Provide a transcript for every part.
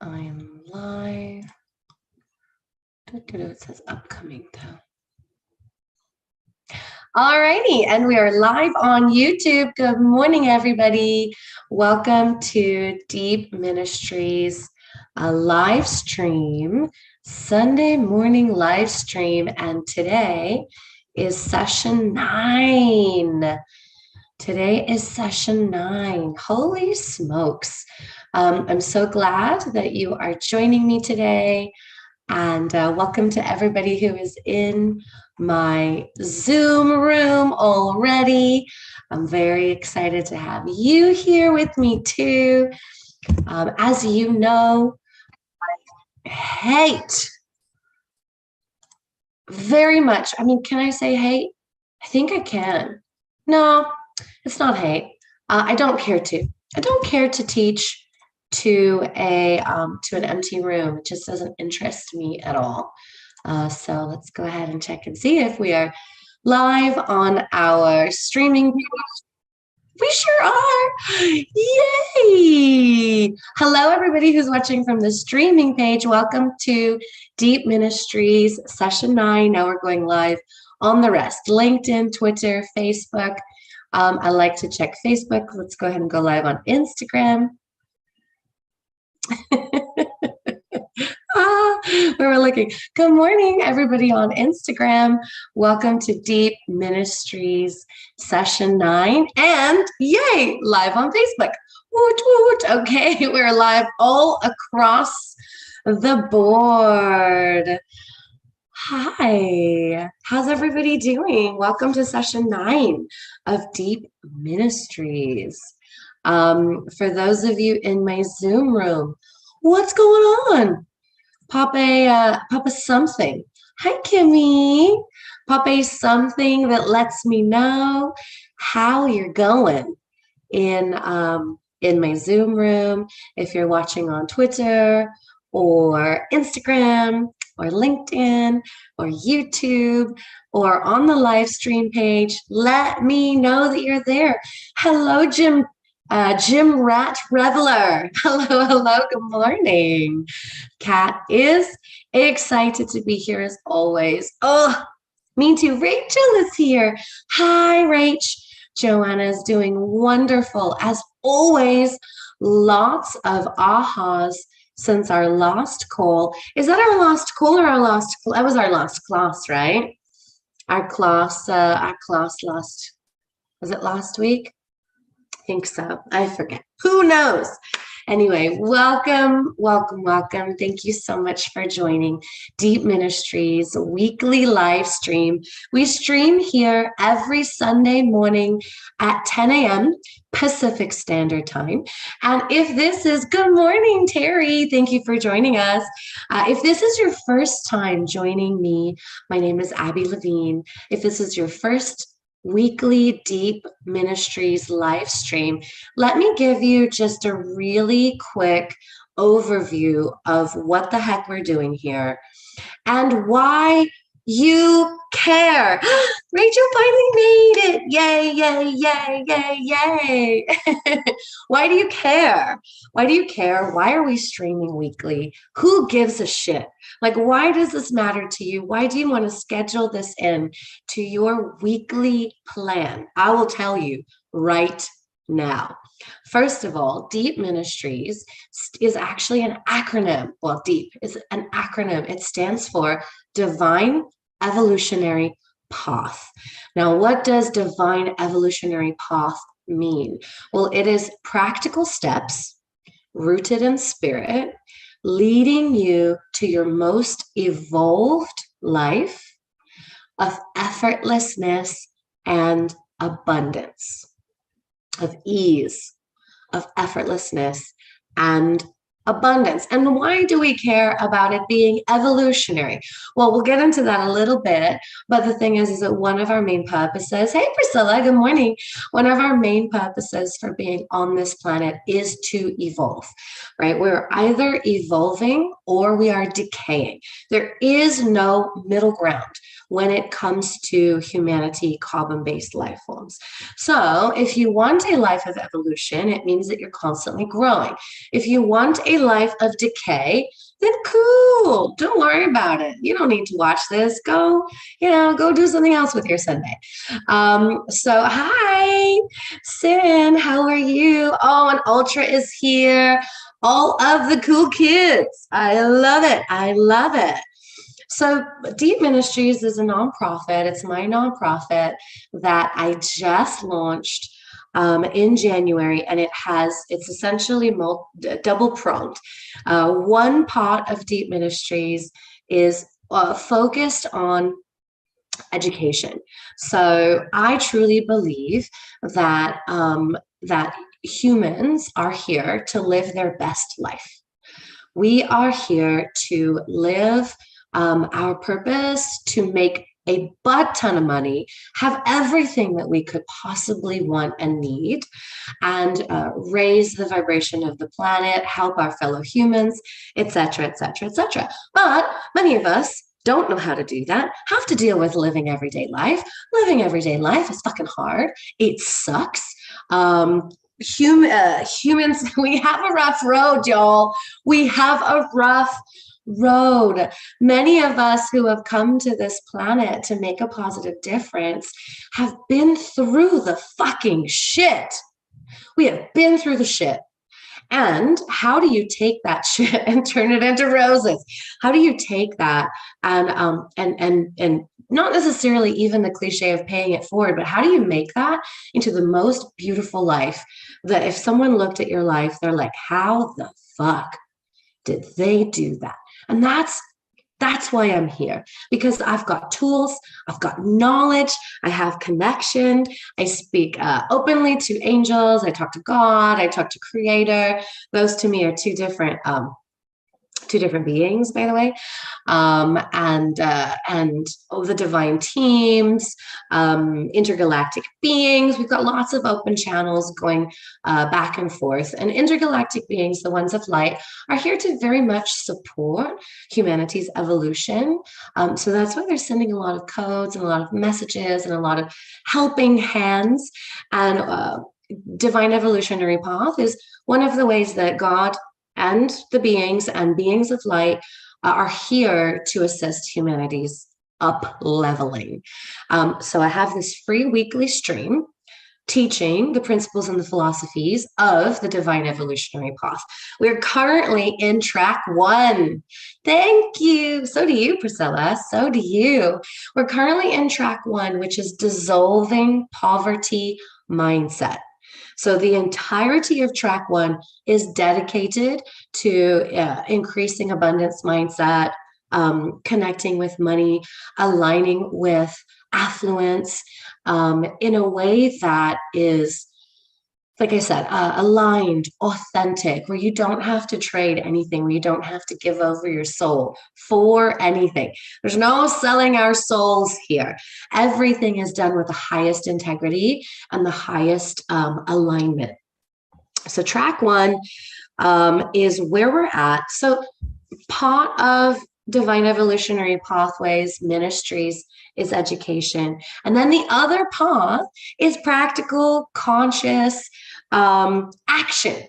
I am live. It says upcoming though. Alrighty, and we are live on YouTube. Good morning, everybody. Welcome to DÜP Ministries, a live stream, Sunday morning live stream, and today is session 9. Today is session 9. Holy smokes. I'm so glad that you are joining me today. And welcome to everybody who is in my Zoom room already. I'm very excited to have you here with me too. As you know, I hate very much. I mean, can I say hate? I think I can. No, it's not hate. I don't care to. I don't care to teach to an empty room. It just doesn't interest me at all. So let's go ahead and check and see if we are live on our streaming page. We sure are. Yay! Hello, everybody who's watching from the streaming page. Welcome to DÜP Ministries session 9. Now we're going live on the rest: LinkedIn, Twitter, Facebook. I like to check Facebook. Let's go ahead and go live on Instagram. Where we're looking. Good morning, everybody on Instagram. Welcome to DÜP Ministries session 9, and yay, live on Facebook. Woot woot. Okay, we're live all across the board. Hi, how's everybody doing? Welcome to session 9 of DÜP Ministries. For those of you in my Zoom room, what's going on? Pop a something. Hi, Kimmy. Pop a something that lets me know how you're going in my Zoom room. If you're watching on Twitter or Instagram or LinkedIn or YouTube or on the live stream page, let me know that you're there. Hello, Jim Rat Reveler. Hello, good morning. Kat is excited to be here as always. Oh, me too. Rachel is here. Hi, Rach. Joanna's doing wonderful. As always, lots of ahas since our last call. Is that our last call or our last? That was our last class, right? Our class last, was it last week? I think so. I forget. Who knows? Anyway, welcome. Thank you so much for joining DÜP Ministries weekly live stream. We stream here every Sunday morning at 10 a.m. Pacific Standard Time. And if this is, good morning, Terry. Thank you for joining us. If this is your first time joining me, my name is Abby Levine. If this is your first weekly DÜP Ministries live stream, let me give you just a really quick overview of what the heck we're doing here and why you care. Rachel finally made it. Yay. Why do you care? Why are we streaming weekly? Who gives a shit? Like, why does this matter to you? Why do you want to schedule this in to your weekly plan? I will tell you right now. First of all, DÜP Ministries is actually an acronym. Well, DÜP is an acronym. It stands for Divine Evolutionary Path. Now, what does Divine Evolutionary Path mean? Well, it is practical steps rooted in spirit, leading you to your most evolved life of effortlessness and abundance, of ease, of effortlessness and abundance. And why do we care about it being evolutionary? Well, we'll get into that a little bit, but the thing is that one of our main purposes, hey Priscilla, good morning. One of our main purposes for being on this planet is to evolve, right? We're either evolving or we are decaying. There is no middle ground. when it comes to humanity, carbon-based life forms. So if you want a life of evolution, it means that you're constantly growing. If you want a life of decay, then cool. Don't worry about it. You don't need to watch this. Go do something else with your Sunday. So hi, Sin, how are you? Oh, and Ultra is here. All of the cool kids. I love it. I love it. So DÄP Ministries is a nonprofit. It's my nonprofit that I just launched in January, and it's essentially double-pronged. One part of DÄP Ministries is focused on education. So I truly believe that that humans are here to live their best life. We are here to live our purpose, to make a butt ton of money, have everything that we could possibly want and need, and raise the vibration of the planet, help our fellow humans, etc., etc., etc. But many of us don't know how to do that, have to deal with living everyday life. Living everyday life is fucking hard. It sucks. Humans, we have a rough road, y'all. We have a rough road. Many of us who have come to this planet to make a positive difference have been through the fucking shit. We have been through the shit. And how do you take that shit and turn it into roses? How do you take that and not necessarily even the cliche of paying it forward, but how do you make that into the most beautiful life that if someone looked at your life, they're like, how the fuck did they do that? And that's why I'm here, because I've got tools, I've got knowledge, I have connection, I speak openly to angels, I talk to God, I talk to Creator. Those to me are two different beings, by the way, and the divine teams, intergalactic beings. We've got lots of open channels going back and forth. And intergalactic beings, the ones of light, are here to very much support humanity's evolution. So that's why they're sending a lot of codes and a lot of messages and a lot of helping hands. And divine evolutionary path is one of the ways that God and the beings and beings of light are here to assist humanity's up leveling. So I have this free weekly stream teaching the principles and the philosophies of the divine evolutionary path. We're currently in track 1. Thank you. So do you, Priscilla. So do you. We're currently in track 1, which is dissolving poverty mindset. So the entirety of track 1 is dedicated to increasing abundance mindset, connecting with money, aligning with affluence in a way that is, like I said, aligned, authentic, where you don't have to trade anything, where you don't have to give over your soul for anything. There's no selling our souls here. Everything is done with the highest integrity and the highest alignment. So track 1 is where we're at. So part of Divine Evolutionary Pathways Ministries is education. And then the other path is practical, conscious action,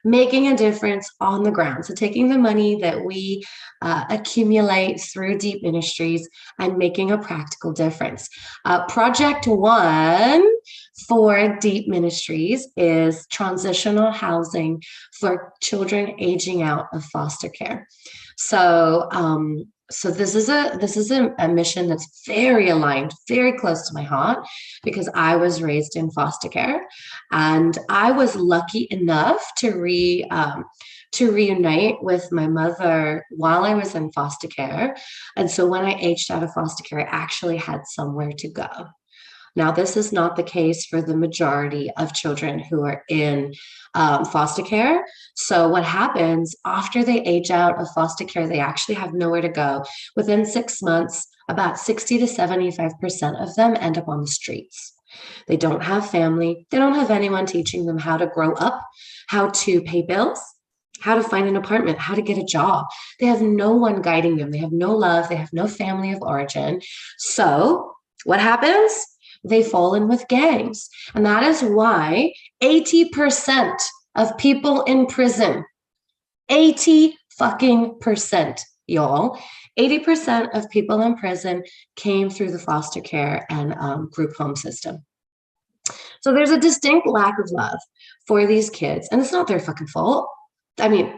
making a difference on the ground. So taking the money that we accumulate through DÄP Ministries and making a practical difference. Project 1 for DÄP Ministries is transitional housing for children aging out of foster care. So this is a mission that's very aligned, very close to my heart, because I was raised in foster care, and I was lucky enough to reunite with my mother while I was in foster care. And so when I aged out of foster care, I actually had somewhere to go. Now, this is not the case for the majority of children who are in foster care. So what happens after they age out of foster care, they actually have nowhere to go. Within 6 months, about 60 to 75% of them end up on the streets. They don't have family. They don't have anyone teaching them how to grow up, how to pay bills, how to find an apartment, how to get a job. They have no one guiding them. They have no love. They have no family of origin. So what happens? They fall in with gangs. And that is why 80% of people in prison, 80 fucking percent, y'all, 80% of people in prison came through the foster care and group home system. So there's a distinct lack of love for these kids, and it's not their fucking fault. I mean,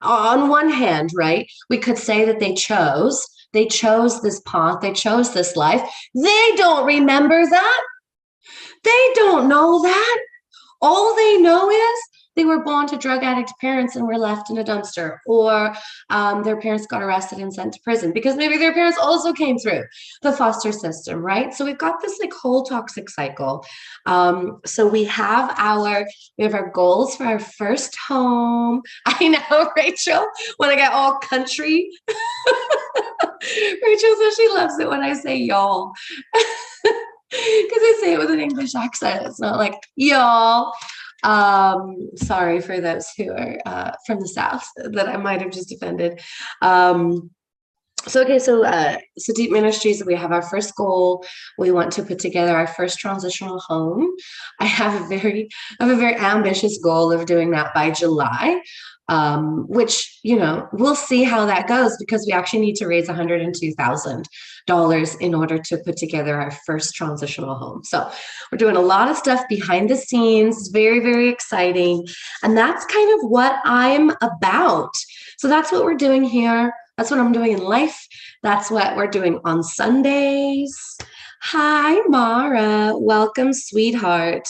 on one hand, right, we could say that they chose this path, they chose this life. They don't remember that. They don't know that. All they know is they were born to drug addict parents and were left in a dumpster, or their parents got arrested and sent to prison because maybe their parents also came through the foster system, right? So we've got this like whole toxic cycle. So we have our goals for our first home. I know, Rachel, when I get all country. Rachel says she loves it when I say y'all. Because I say it with an English accent. It's not like y'all. Sorry for those who are from the South that I might have just offended. So DÄP Ministries, we have our first goal. We want to put together our first transitional home. I have a very ambitious goal of doing that by July. Which, we'll see how that goes, because we actually need to raise $102,000 in order to put together our first transitional home. So we're doing a lot of stuff behind the scenes. It's very, very exciting. And that's kind of what I'm about. So that's what we're doing here. That's what I'm doing in life. That's what we're doing on Sundays. Hi, Mara. Welcome, sweetheart.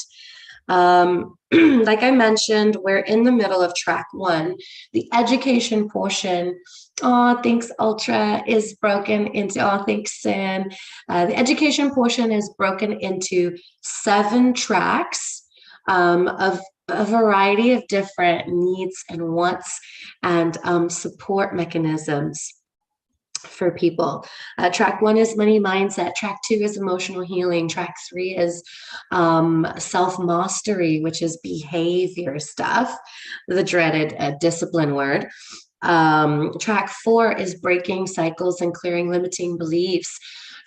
Like I mentioned, we're in the middle of track 1. The education portion, thanks Ultra, is broken into, thanks Sin. The education portion is broken into 7 tracks of a variety of different needs and wants and support mechanisms for people. Track 1 is money mindset. Track 2 is emotional healing. Track 3 is self-mastery, which is behavior stuff, the dreaded discipline word. Track 4 is breaking cycles and clearing limiting beliefs.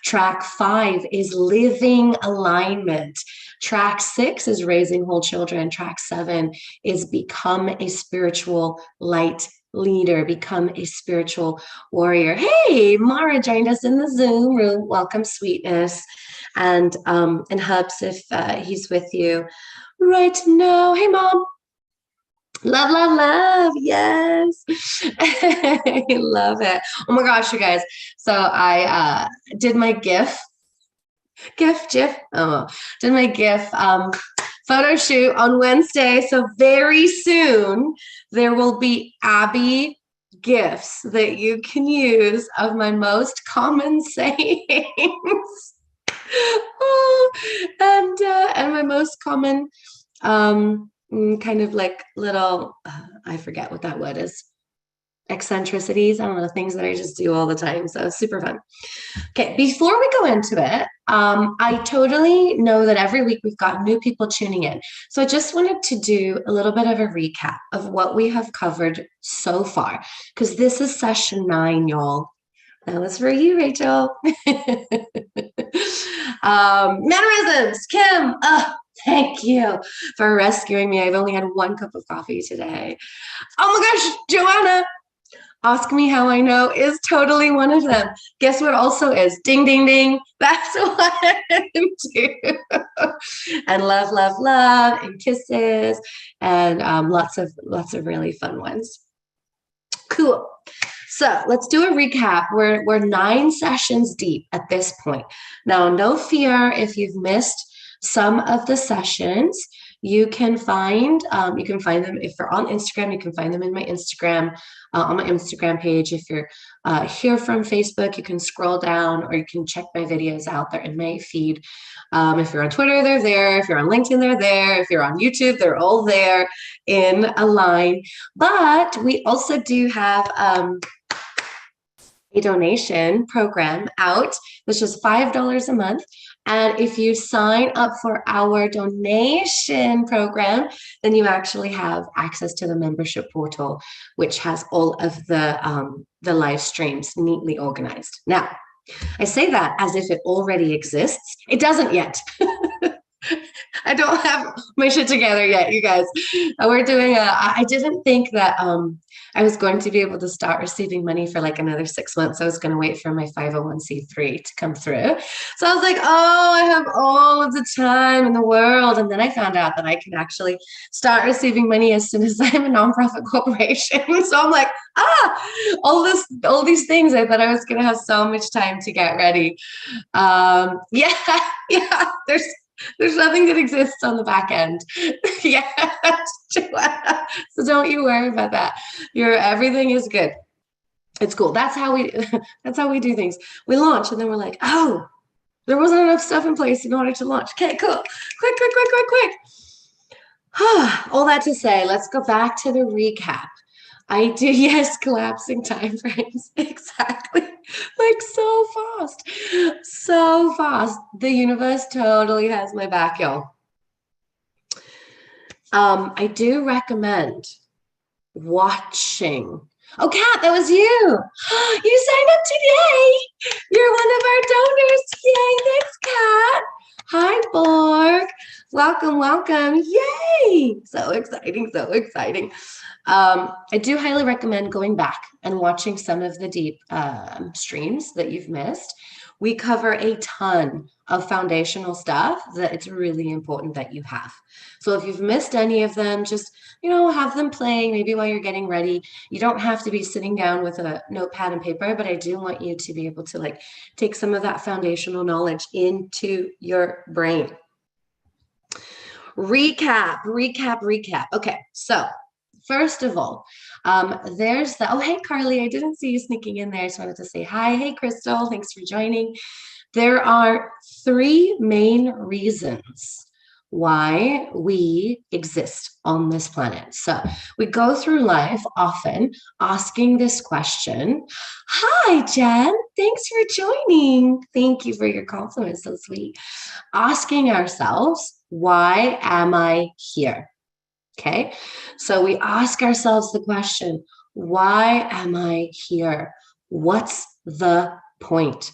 Track 5 is living alignment. Track 6 is raising whole children. Track 7 is become a spiritual light leader, become a spiritual warrior. Hey, Mara joined us in the Zoom room. Welcome, sweetness. And Hubs, if he's with you right now. Hey, Mom. Love, love, love. Yes. I love it. Oh my gosh, you guys. So I did my GIF. Did my GIF photo shoot on Wednesday. So very soon there will be Abby GIFs that you can use of my most common sayings. And my most common kind of like little, I forget what that word is. Eccentricities. I don't know, things that I just do all the time. So it's super fun. Okay, before we go into it, I totally know that every week we've got new people tuning in. So I just wanted to do a little bit of a recap of what we have covered so far, because this is session 9, y'all. That was for you, Rachel. Mannerisms, Kim. Thank you for rescuing me. I've only had 1 cup of coffee today. Oh my gosh, Joanna. Ask me how I know is totally one of them. Guess what also is? Ding, ding, ding. That's what I'm doing. And love, love, love, and kisses, and lots of really fun ones. Cool. So let's do a recap. We're 9 sessions deep at this point. Now, no fear if you've missed some of the sessions. You can find them if you're on Instagram. You can find them in my Instagram, on my Instagram page. If you're here from Facebook, you can scroll down, or you can check my videos out there in my feed. If you're on Twitter, they're there. If you're on LinkedIn, they're there. If you're on YouTube, they're all there in a line. But we also do have a donation program out, which is $5 a month. And if you sign up for our donation program, then you actually have access to the membership portal, which has all of the live streams neatly organized. Now, I say that as if it already exists. It doesn't yet. I don't have my shit together yet, you guys. We're doing I didn't think that I was going to be able to start receiving money for like another 6 months. I was going to wait for my 501c3 to come through. So I was like, oh, I have all of the time in the world. And then I found out that I can actually start receiving money as soon as I'm a nonprofit corporation. So I'm like, all these things. I thought I was going to have so much time to get ready. Yeah, yeah, there's nothing that exists on the back end. Yeah, Joanna. So don't you worry about that. Everything is good. It's cool. That's how we do things. We launch and then we're like, oh, there wasn't enough stuff in place in order to launch. Okay, cool. Quick. All that to say, let's go back to the recap. I do, yes, collapsing time frames. Exactly. Like so fast. The universe totally has my back, y'all. I do recommend watching. Oh, Kat, that was you. You signed up today. You're one of our donors. Yay, thanks, Kat. Hi, Borg. Welcome. Yay. So exciting. I do highly recommend going back and watching some of the DÄP streams that you've missed. We cover a ton of foundational stuff that it's really important that you have. So if you've missed any of them, just, have them playing maybe while you're getting ready. You don't have to be sitting down with a notepad and paper, but I do want you to be able to take some of that foundational knowledge into your brain. Recap. Okay, so first of all, there's oh, hey, Carly, I didn't see you sneaking in there. I just wanted to say hi. Hey, Crystal, thanks for joining. There are 3 main reasons why we exist on this planet. So we go through life often asking this question. Hi, Jen. Thanks for joining. Thank you for your compliment. So sweet. Asking ourselves, why am I here? Okay, so we ask ourselves the question, why am I here? What's the point?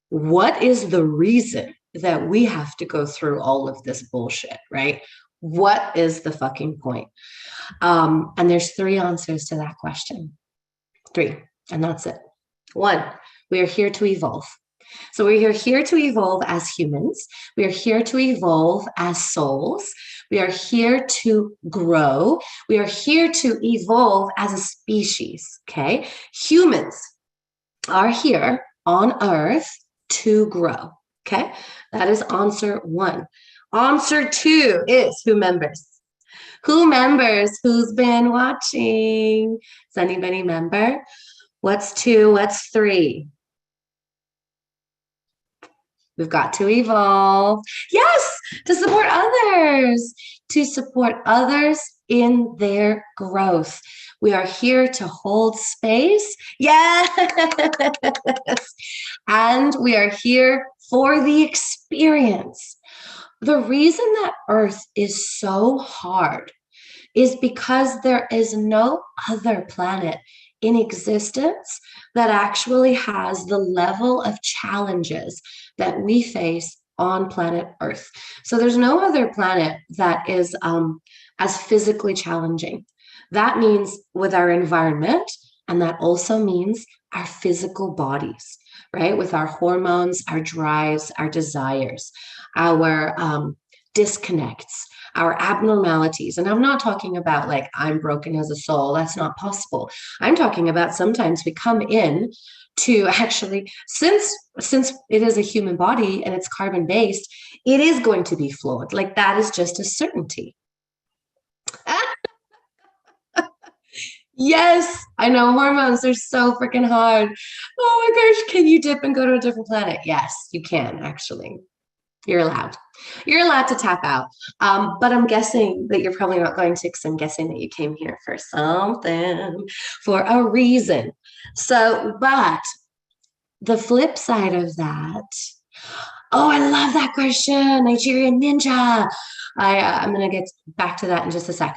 What is the reason that we have to go through all of this bullshit, right? What is the fucking point? And there's 3 answers to that question. 3, and that's it. 1, we are here to evolve. So we are here to evolve as humans. We are here to evolve as souls. We are here to grow. We are here to evolve as a species, okay? Humans are here on Earth to grow, okay? That is answer 1. Answer 2 is who members? Who members? Who's been watching? Does anybody member? What's 2? What's 3? We've got to evolve. Yes, to support others, in their growth. We are here to hold space. Yes. And we are here for the experience. The reason that Earth is so hard is because there is no other planet in existence that actually has the level of challenges that we face on planet Earth. So there's no other planet that is as physically challenging. That means with our environment, and that also means our physical bodies, right? With our hormones, our drives, our desires, our disconnects, our abnormalities. And I'm not talking about I'm broken as a soul. That's not possible. I'm talking about sometimes we come in to actually, since it is a human body and it's carbon based, it is going to be flawed. That is just a certainty. Yes, I know hormones are so freaking hard. Oh my gosh, can you dip and go to a different planet? Yes, you can actually. You're allowed. You're allowed to tap out. But I'm guessing that you're probably not going to, because I'm guessing that you came here for something, for a reason. So, but the flip side of that, Oh, I love that question. Nigerian ninja. I'm going to get back to that in just a sec.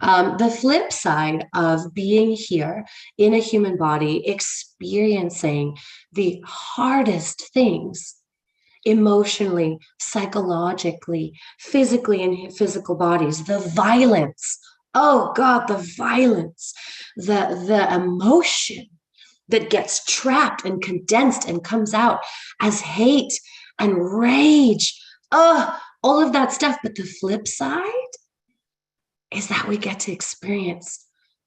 The flip side of being here in a human body, experiencing the hardest things emotionally, psychologically, physically in physical bodies, the violence. Oh God, the violence, the emotion that gets trapped and condensed and comes out as hate and rage. Oh, all of that stuff. But the flip side is that we get to experience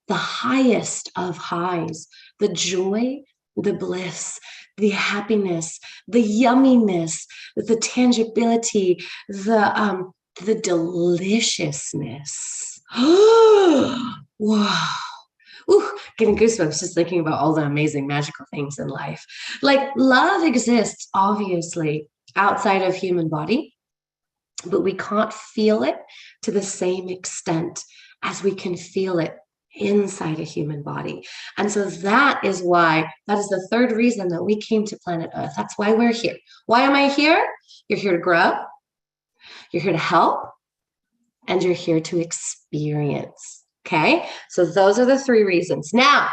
the highest of highs, the joy, the bliss, the happiness, the yumminess, the tangibility, the deliciousness. Wow. Ooh, getting goosebumps just thinking about all the amazing magical things in life. Like love exists, obviously, outside of human body, but we can't feel it to the same extent as we can feel it inside a human body. And so that is the third reason that we came to planet Earth. That's why we're here. Why am I here? You're here to grow, you're here to help, and you're here to experience. Okay, so those are the three reasons. Now,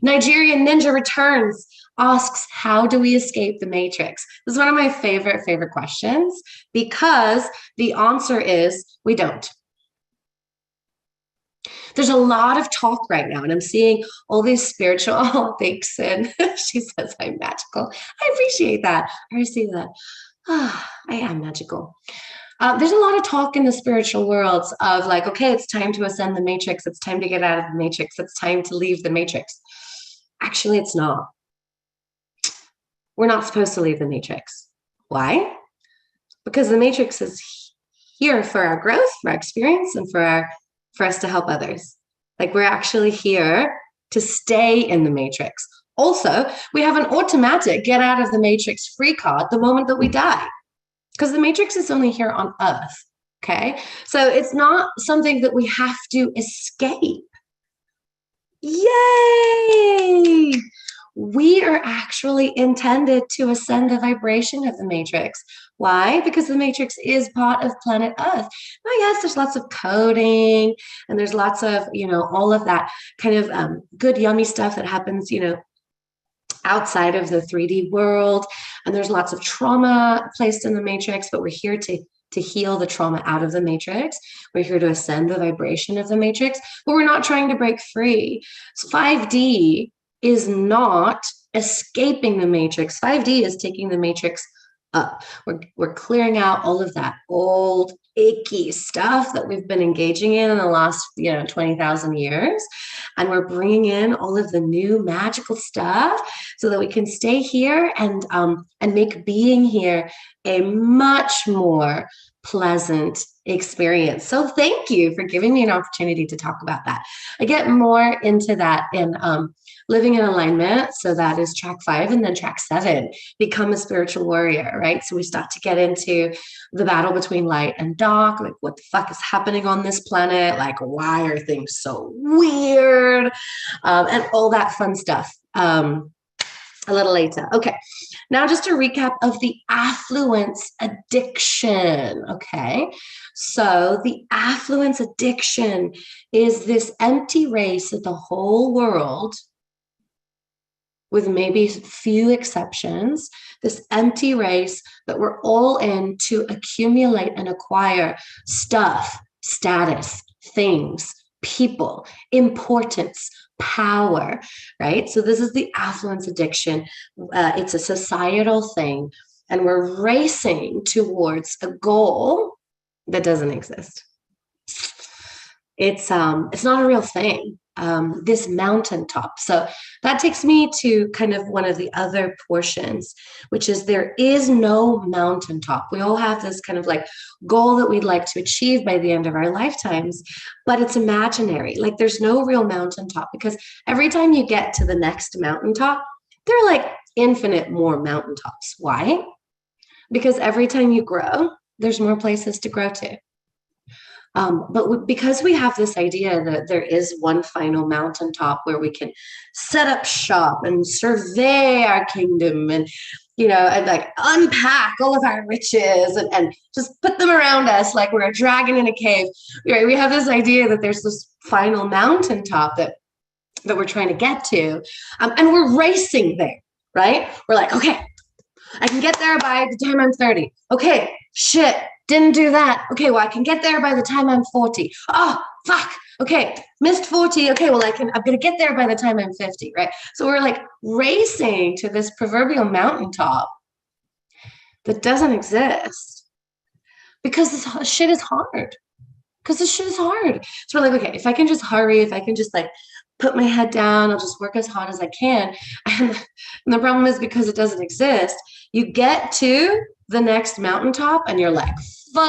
Nigerian Ninja Returns asks, how do we escape the matrix? This is one of my favorite questions, because the answer is we don't. There's a lot of talk right now, and I'm seeing all these spiritual things, and she says I'm magical. I appreciate that. I receive that. I am magical. There's a lot of talk in the spiritual worlds of like, okay, it's time to ascend the matrix. It's time to get out of the matrix. It's time to leave the matrix. Actually, it's not. We're not supposed to leave the matrix. Why? Because the matrix is here for our growth, for our experience, and for us to help others. Like we're actually here to stay in the matrix. Also, we have an automatic get out of the matrix free card the moment that we die, because the matrix is only here on Earth. Okay, so it's not something that we have to escape. Yay! We are actually intended to ascend the vibration of the matrix. Why? Because the matrix is part of planet Earth. Now, yes, there's lots of coding and there's lots of, all of that kind of good, yummy stuff that happens, outside of the 3D world. And there's lots of trauma placed in the matrix, but we're here to heal the trauma out of the matrix. We're here to ascend the vibration of the matrix, but we're not trying to break free. So 5D is not escaping the matrix. 5D is taking the matrix up. We're clearing out all of that old, icky stuff that we've been engaging in the last, 20,000 years. And we're bringing in all of the new magical stuff so that we can stay here and make being here a much more pleasant experience. So thank you for giving me an opportunity to talk about that. I get more into that in Living in Alignment. So that is track 5, and then track 7, Become a Spiritual Warrior, right? So we start to get into the battle between light and dark, like what the fuck is happening on this planet? Like, why are things so weird? And all that fun stuff a little later. Okay, now just a recap of the affluence addiction, okay? So the affluence addiction is this empty race that the whole world, with maybe few exceptions, this empty race that we're all in to accumulate and acquire stuff, status, things, people, importance, power, right? So this is the affluence addiction. It's a societal thing, and we're racing towards a goal that doesn't exist. It's not a real thing. This mountaintop. So that takes me to kind of one of the other portions, which is there is no mountaintop. We all have this kind of like goal that we'd like to achieve by the end of our lifetimes, but it's imaginary. Like there's no real mountaintop, because every time you get to the next mountaintop, there are like infinite more mountaintops. Why? Because every time you grow, there's more places to grow to. But because we have this idea that there is one final mountaintop where we can set up shop and survey our kingdom and and like unpack all of our riches and just put them around us like we're a dragon in a cave. Right? We have this idea that there's this final mountaintop that we're trying to get to, and we're racing there, right? We're like, okay, I can get there by the time I'm 30. Okay, shit, didn't do that. Okay, well, I can get there by the time I'm 40. Oh, fuck. Okay, missed 40. Okay, well, I'm going to get there by the time I'm 50, right? So we're like racing to this proverbial mountaintop that doesn't exist because this shit is hard. Because this shit is hard. So we're like, okay, if I can just hurry, if I can just like put my head down, I'll just work as hard as I can. And the problem is because it doesn't exist, you get to the next mountaintop and you're like, fuck.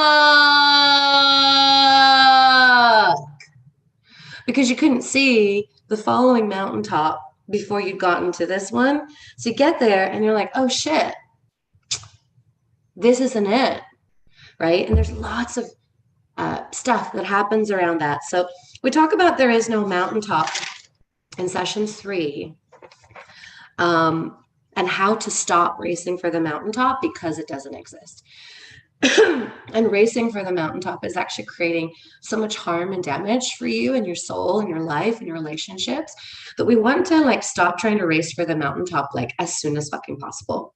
Because you couldn't see the following mountaintop before you'd gotten to this one. So you get there and you're like, oh shit, this isn't it, right? And there's lots of stuff that happens around that. So we talk about there is no mountaintop in session 3, and how to stop racing for the mountaintop because it doesn't exist. And racing for the mountaintop is actually creating so much harm and damage for you and your soul and your life and your relationships that we want to like stop trying to race for the mountaintop like as soon as fucking possible.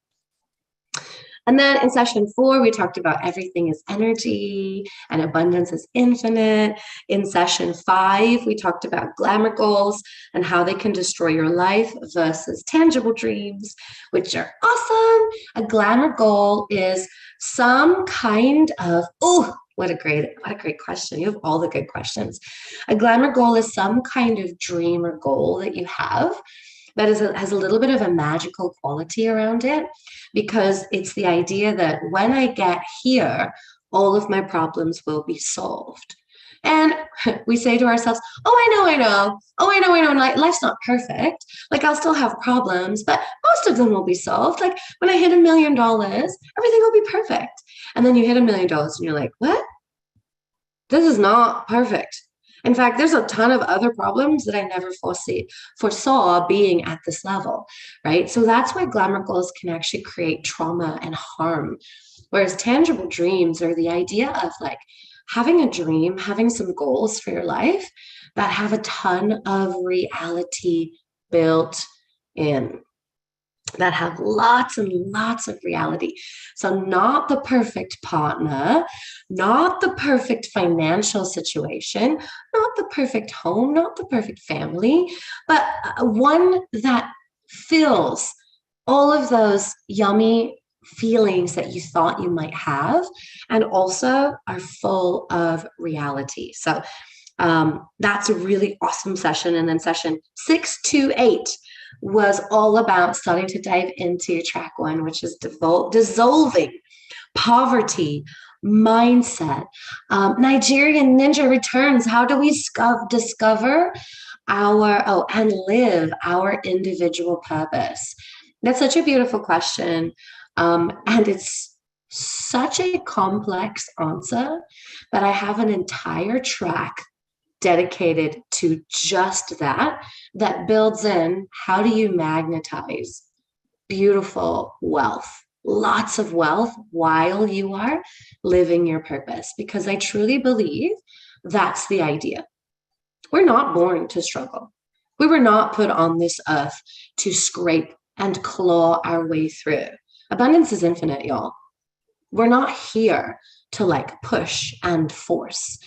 And then in session 4, we talked about everything is energy and abundance is infinite. In session 5, we talked about glamour goals and how they can destroy your life versus tangible dreams, which are awesome. A glamour goal is some kind of, what a great question. You have all the good questions. A glamour goal is some kind of dream or goal that you have that has a little bit of a magical quality around it, because it's the idea that when I get here, all of my problems will be solved. And we say to ourselves, oh, I know. Life's not perfect. Like I'll still have problems, but most of them will be solved. Like when I hit $1 million, everything will be perfect. And then you hit $1 million and you're like, what? This is not perfect. In fact, there's a ton of other problems that I never foresaw being at this level, right? So that's why glamour goals can actually create trauma and harm. Whereas tangible dreams are the idea of like having a dream, having some goals for your life that have a ton of reality built in, that have lots and lots of reality. So not the perfect partner, not the perfect financial situation, not the perfect home, not the perfect family, but one that fills all of those yummy feelings that you thought you might have and also are full of reality. So that's a really awesome session. And then session 6 to 8 was all about starting to dive into track 1, which is dissolving poverty, mindset. Nigerian Ninja returns. How do we discover and live our individual purpose? That's such a beautiful question. And it's such a complex answer that I have an entire track dedicated to just that builds in how do you magnetize beautiful wealth, lots of wealth while you are living your purpose. Because I truly believe that's the idea. We're not born to struggle. We were not put on this earth to scrape and claw our way through. Abundance is infinite, y'all. We're not here to like push and force.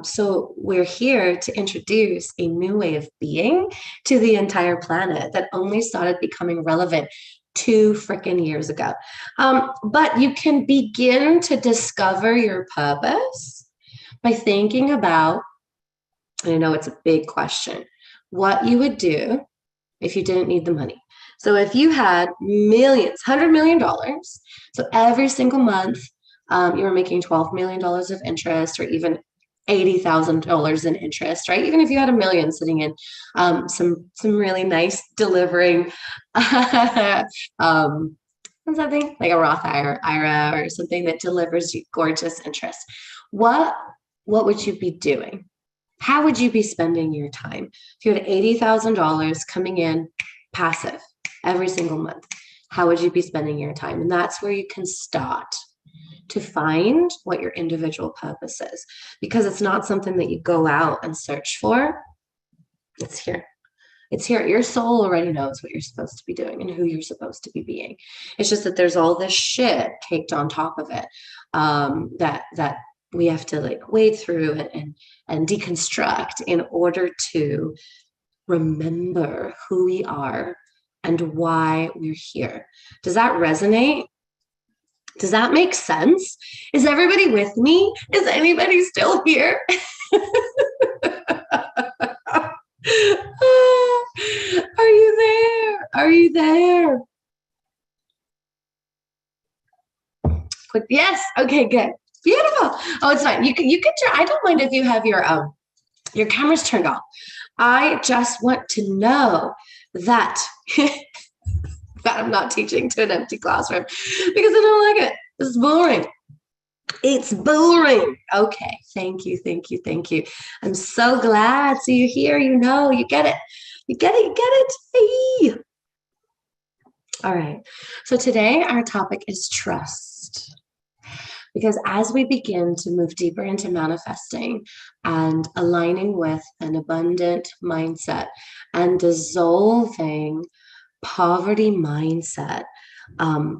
So we're here to introduce a new way of being to the entire planet that only started becoming relevant 2 freaking years ago. But you can begin to discover your purpose by thinking about, and I know it's a big question, what you would do if you didn't need the money. So if you had millions, $100 million, so every single month, you were making $12 million of interest, or even $80,000 in interest, right? Even if you had $1 million sitting in some really nice delivering something like a Roth IRA or something that delivers you gorgeous interest, what would you be doing? How would you be spending your time if you had $80,000 coming in passive every single month? How would you be spending your time? And that's where you can start to find what your individual purpose is, because it's not something that you go out and search for. It's here. It's here. Your soul already knows what you're supposed to be doing and who you're supposed to be being. It's just that there's all this shit caked on top of it, that we have to like wade through and deconstruct in order to remember who we are and why we're here. Does that resonate? Does that make sense? Is everybody with me? Is anybody still here? Are you there? Are you there? Quick, yes. Okay, good. Beautiful. Oh, it's fine. You can I don't mind if you have your cameras turned off. I just want to know that that I'm not teaching to an empty classroom because I don't like it. It's boring. It's boring. Okay. Thank you. Thank you. Thank you. I'm so glad. So you're here, you know, you get it. You get it. You get it. Hey. All right. So today our topic is trust. Because as we begin to move deeper into manifesting and aligning with an abundant mindset and dissolving poverty mindset,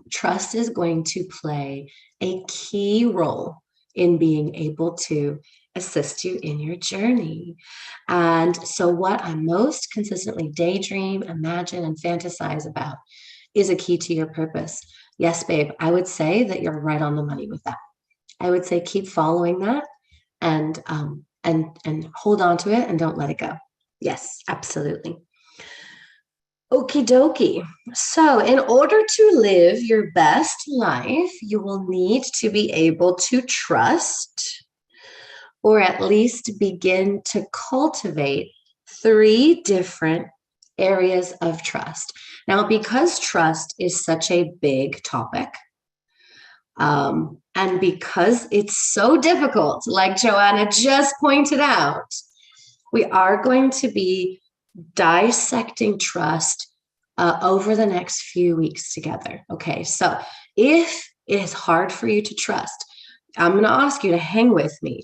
trust is going to play a key role in being able to assist you in your journey. And so what I most consistently daydream, imagine, and fantasize about is a key to your purpose. Yes, babe, I would say that you're right on the money with that. I would say keep following that and hold on to it and don't let it go. Yes, absolutely. Okie dokie. So in order to live your best life, you will need to be able to trust, or at least begin to cultivate 3 different areas of trust. Now, because trust is such a big topic, and because it's so difficult, like Joanna just pointed out, we are going to be dissecting trust over the next few weeks together. Okay, so if it is hard for you to trust, I'm going to ask you to hang with me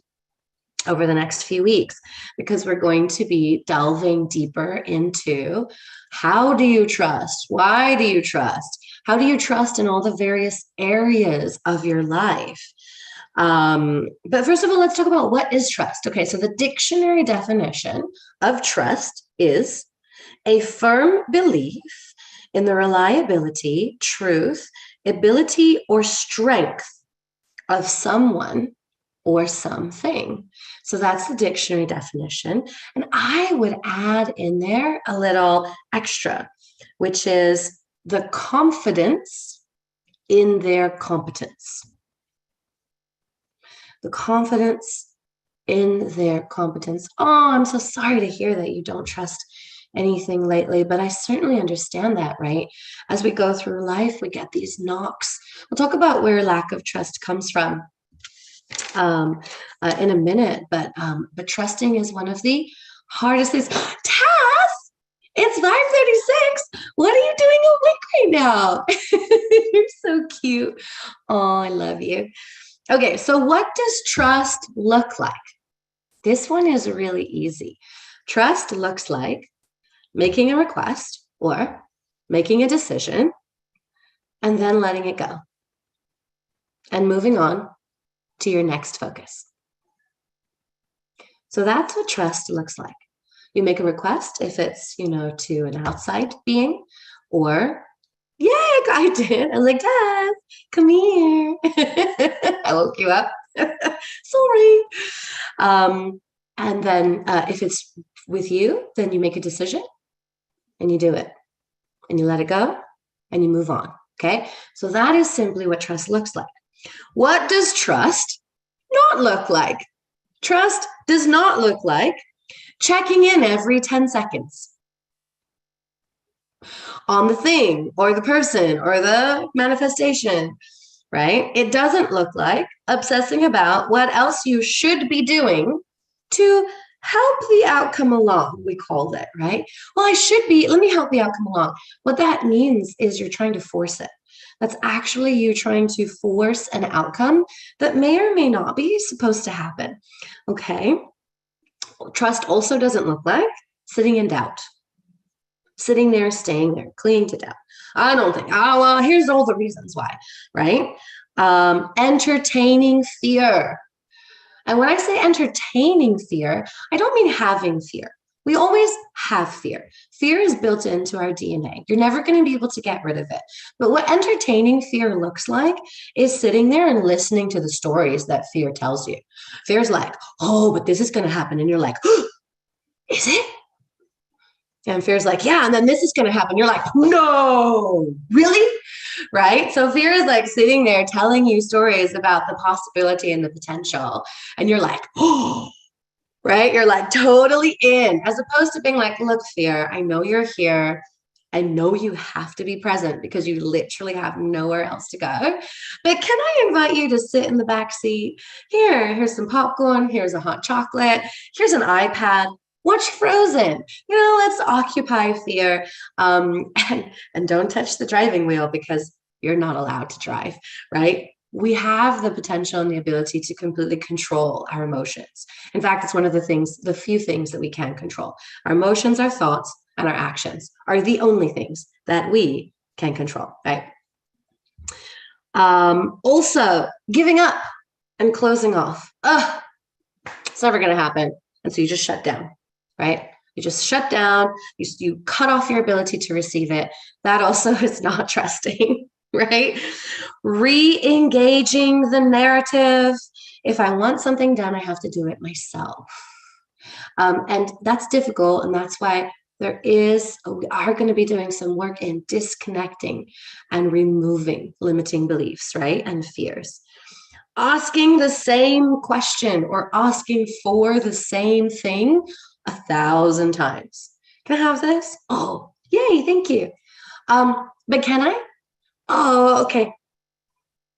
over the next few weeks, because we're going to be delving deeper into how do you trust? Why do you trust? How do you trust in all the various areas of your life? But first of all, let's talk about what is trust. Okay, so the dictionary definition of trust is a firm belief in the reliability, truth, ability, or strength of someone or something. So that's the dictionary definition. And I would add in there a little extra, which is the confidence in their competence. The confidence in their competence. Oh, I'm so sorry to hear that you don't trust anything lately, but I certainly understand that, right? As we go through life, we get these knocks. We'll talk about where lack of trust comes from in a minute, but trusting is one of the hardest things. Tess, it's 5:36. What are you doing awake right now? You're so cute. Oh, I love you. Okay, so what does trust look like? This one is really easy. Trust looks like making a request or making a decision and then letting it go and moving on to your next focus. So that's what trust looks like. You make a request if it's, to an outside being, or yeah, I did. I was like, Dad, come here. I woke you up. Sorry. And then if it's with you, then you make a decision and you do it and you let it go and you move on. Okay. So that is simply what trust looks like. What does trust not look like? Trust does not look like checking in every 10 seconds on the thing or the person or the manifestation, right? It doesn't look like obsessing about what else you should be doing to help the outcome along, we called it, right? Well, let me help the outcome along. What that means is you're trying to force it. That's actually you trying to force an outcome that may or may not be supposed to happen. Okay. Trust also doesn't look like sitting in doubt, sitting there, staying there, clinging to doubt. I don't think, oh, well, here's all the reasons why, right? Entertaining fear. And when I say entertaining fear, I don't mean having fear. We always have fear. Fear is built into our DNA. You're never going to be able to get rid of it. But what entertaining fear looks like is sitting there and listening to the stories that fear tells you. Fear's like, oh, but this is going to happen. And you're like, oh, is it? And fear's like, yeah, and then this is going to happen. You're like, no, really? Right? So fear is like sitting there telling you stories about the possibility and the potential. And you're like, oh, right? You're like totally in, as opposed to being like, look, fear, I know you're here. I know you have to be present because you literally have nowhere else to go. But can I invite you to sit in the back seat? Here's some popcorn. Here's a hot chocolate. Here's an iPad. Watch Frozen. Let's occupy fear. And don't touch the driving wheel because you're not allowed to drive, right? We have the potential and the ability to completely control our emotions. In fact, it's one of the few things that we can control. Our emotions, our thoughts, and our actions are the only things that we can control, right? Also, giving up and closing off. It's never going to happen. And so you just shut down, right? You just shut down. You cut off your ability to receive it. That also is not trusting. Right? Re-engaging the narrative. If I want something done, I have to do it myself. And that's difficult. And that's why we are going to be doing some work in disconnecting and removing limiting beliefs, right? And fears. Asking the same question or asking for the same thing 1,000 times. Can I have this? Oh, yay, thank you. But can I? Oh, okay.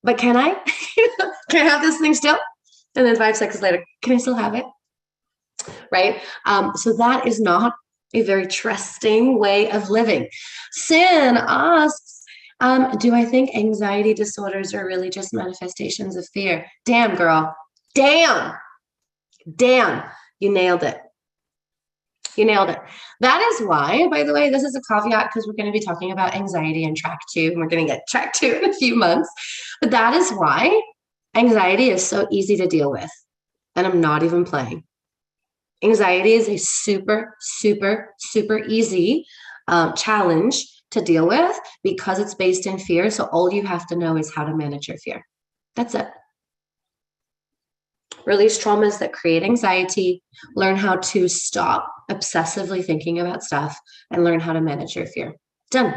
But can I? Can I have this thing still? And then 5 seconds later, can I still have it? Right? So that is not a very trusting way of living. Sin asks, do I think anxiety disorders are really just manifestations of fear? Damn, girl. Damn. You nailed it. You nailed it. That is why, by the way, this is a caveat because we're going to be talking about anxiety in track 2, and we're going to get track 2 in a few months. But that is why anxiety is so easy to deal with. And I'm not even playing. Anxiety is a super, super, super easy challenge to deal with because it's based in fear. So all you have to know is how to manage your fear. That's it. Release traumas that create anxiety, learn how to stop obsessively thinking about stuff, and learn how to manage your fear. Done.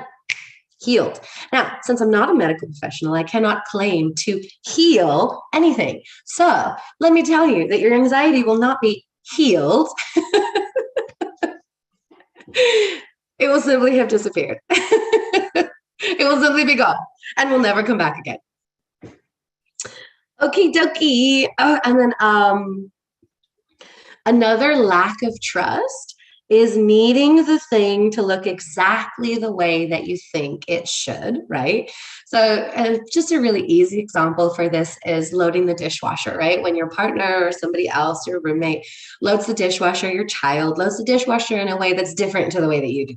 Healed. Now, since I'm not a medical professional, I cannot claim to heal anything. So let me tell you that your anxiety will not be healed. It will simply have disappeared. It will simply be gone and will never come back again. Okie dokie. Oh, and then another lack of trust is needing the thing to look exactly the way that you think it should, right? So just a really easy example for this is loading the dishwasher, right? When your partner or somebody else, your roommate, loads the dishwasher, your child loads the dishwasher in a way that's different to the way that you do.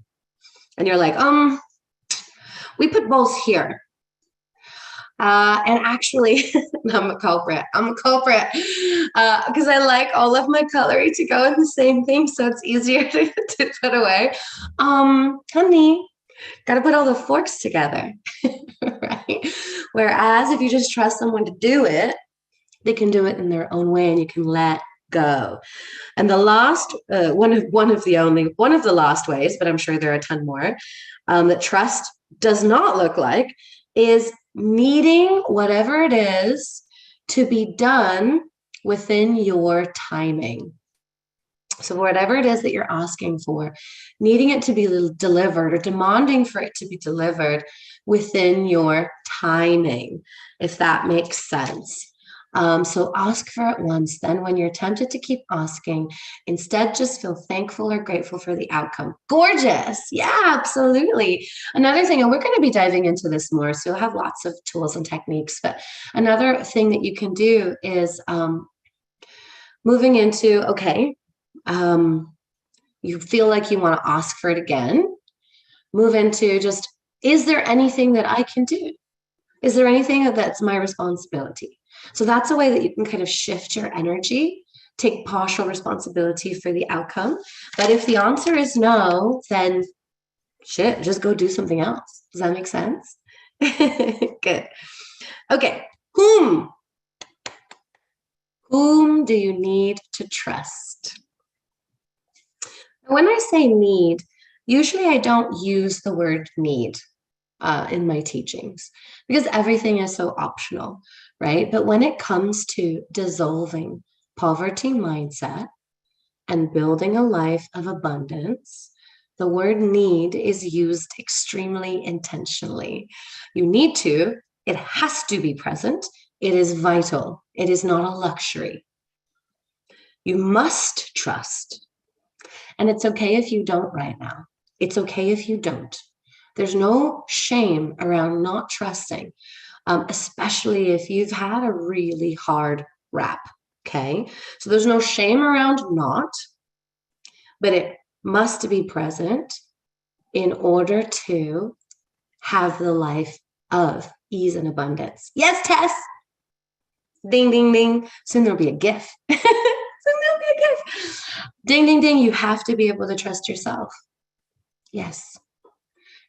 And you're like, we put bowls here. And actually, I'm a culprit because I like all of my cutlery to go in the same thing, so it's easier to put away. Honey, got to put all the forks together, right? Whereas if you just trust someone to do it, they can do it in their own way, and you can let go. And the last one of the last ways, but I'm sure there are a ton more that trust does not look like is needing whatever it is to be done within your timing. So whatever it is that you're asking for, needing it to be delivered or demanding for it to be delivered within your timing, if that makes sense. So ask for it once. Then when you're tempted to keep asking, instead just feel thankful or grateful for the outcome. Gorgeous. Yeah, absolutely. Another thing, and we're going to be diving into this more, so you'll have lots of tools and techniques, but another thing that you can do is moving into, okay, you feel like you want to ask for it again, move into just, is there anything that I can do? Is there anything that's my responsibility? So that's a way that you can kind of shift your energy, take partial responsibility for the outcome. But if the answer is no, then shit, just go do something else. Does that make sense? Good. Okay. Whom do you need to trust? When I say need, usually I don't use the word need in my teachings because everything is so optional, right? But when it comes to dissolving poverty mindset and building a life of abundance, the word need is used extremely intentionally. You need to, it has to be present. It is vital. It is not a luxury. You must trust. And it's okay if you don't right now. It's okay if you don't. There's no shame around not trusting, especially if you've had a really hard rap, okay? So there's no shame around not, but it must be present in order to have the life of ease and abundance. Yes, Tess! Ding, ding, ding. Soon there'll be a GIF. Soon there'll be a GIF. Ding, ding, ding. You have to be able to trust yourself. Yes.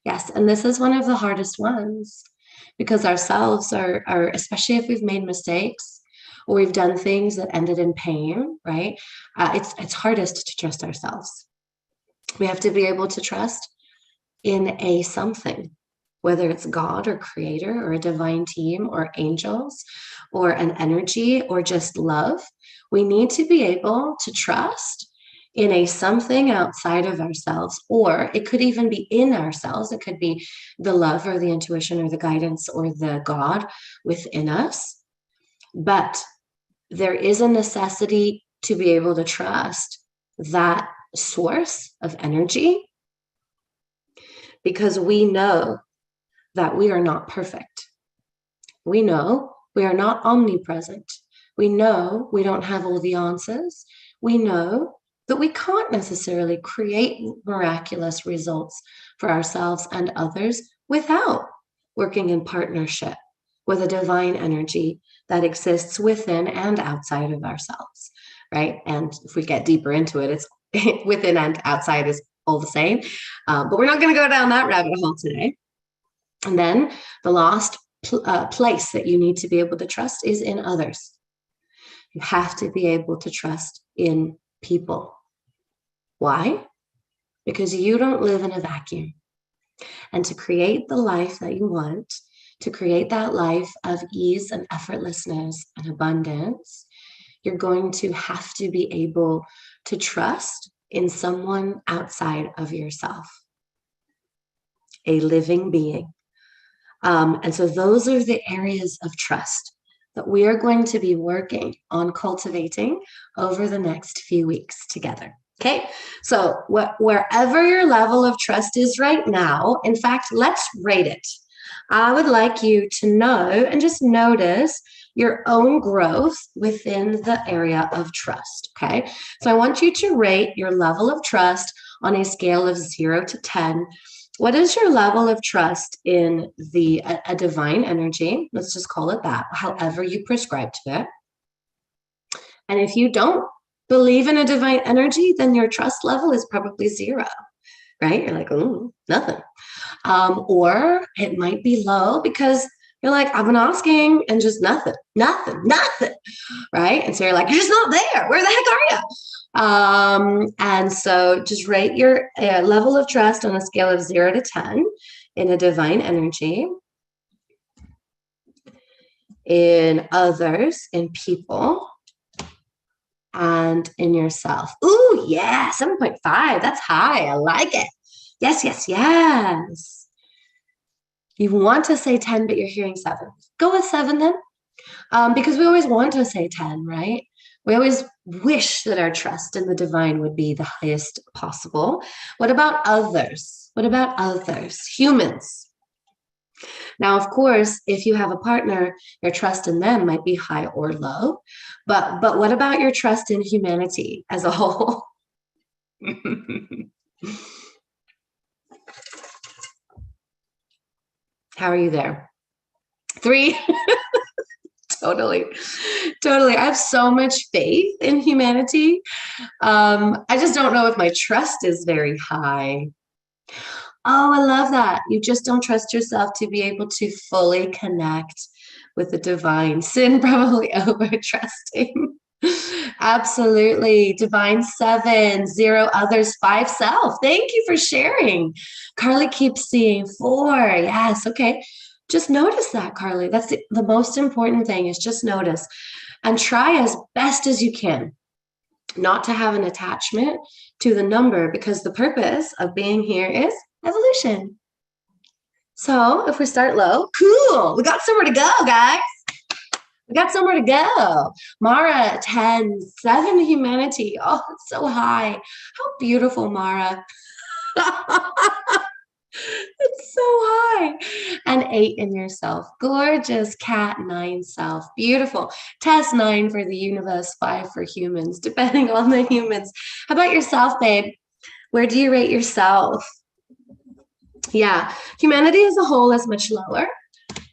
Yes, and this is one of the hardest ones because ourselves are especially if we've made mistakes or we've done things that ended in pain, right? It's hardest to trust ourselves. We have to be able to trust in a something, whether it's God or creator or a divine team or angels or an energy or just love. We need to be able to trust in a something outside of ourselves, or it could even be in ourselves. It could be the love or the intuition or the guidance or the God within us. But there is a necessity to be able to trust that source of energy because we know that we are not perfect. We know we are not omnipresent. We know we don't have all the answers. We know that we can't necessarily create miraculous results for ourselves and others without working in partnership with a divine energy that exists within and outside of ourselves, right? And if we get deeper into it, it's within and outside is all the same. But we're not going to go down that rabbit hole today. And then the last place that you need to be able to trust is in others. You have to be able to trust in people. Why? Because you don't live in a vacuum. And to create the life that you want, to create that life of ease and effortlessness and abundance, you're going to have to be able to trust in someone outside of yourself, a living being. And so those are the areas of trust that we are going to be working on cultivating over the next few weeks together. Okay, so wherever your level of trust is right now, in fact, let's rate it. I would like you to know and just notice your own growth within the area of trust. Okay, so I want you to rate your level of trust on a scale of 0 to 10. What is your level of trust in a divine energy? Let's just call it that, however you prescribe to it. And if you don't believe in a divine energy, then your trust level is probably 0, right? You're like, oh, nothing. Or it might be low because you're like, I've been asking and just nothing, right? And so you're like, you're just not there. Where the heck are you? And so just rate your level of trust on a scale of 0 to 10 in a divine energy, in others, in people, and in yourself. Ooh, yeah, 7.5. That's high. I like it. Yes, yes, yes. You want to say 10, but you're hearing 7. Go with 7 then. Because we always want to say 10, right? We always wish that our trust in the divine would be the highest possible. What about others? What about others? Humans. Now, of course, if you have a partner, your trust in them might be high or low. But what about your trust in humanity as a whole? How are you there? 3. Totally. Totally. I have so much faith in humanity. I just don't know if my trust is very high. Oh, I love that. You just don't trust yourself to be able to fully connect with the divine. Sin, probably over trusting. Absolutely. Divine 7, 0 others, 5 self. Thank you for sharing. Carly keeps seeing 4. Yes. Okay. Just notice that, Carly. That's the most important thing is just notice and try as best as you can not to have an attachment to the number because the purpose of being here is evolution. So if we start low, cool. We got somewhere to go, guys. We got somewhere to go. Mara, 10, 7 humanity. Oh, it's so high. How beautiful, Mara. It's so high. And 8 in yourself. Gorgeous. Cat, 9 self. Beautiful. Test 9 for the universe, 5 for humans, depending on the humans. How about yourself, babe? Where do you rate yourself? Yeah, humanity as a whole is much lower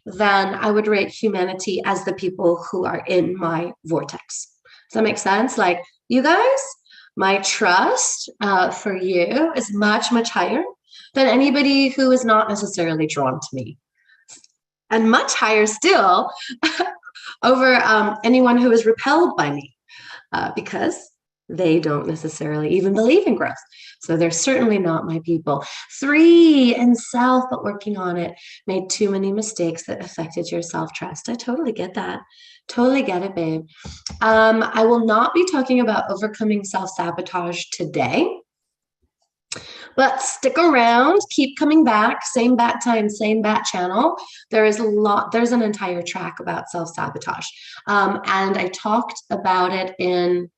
than I would rate humanity as the people who are in my vortex. Does that make sense? Like, you guys, my trust for you is much, much higher than anybody who is not necessarily drawn to me. And much higher still over anyone who is repelled by me because they don't necessarily even believe in growth. So they're certainly not my people. 3 in self, but working on it, made too many mistakes that affected your self-trust. I totally get that. Totally get it, babe. I will not be talking about overcoming self-sabotage today. But stick around, keep coming back, same bat time, same bat channel. There's an entire track about self-sabotage. And I talked about it in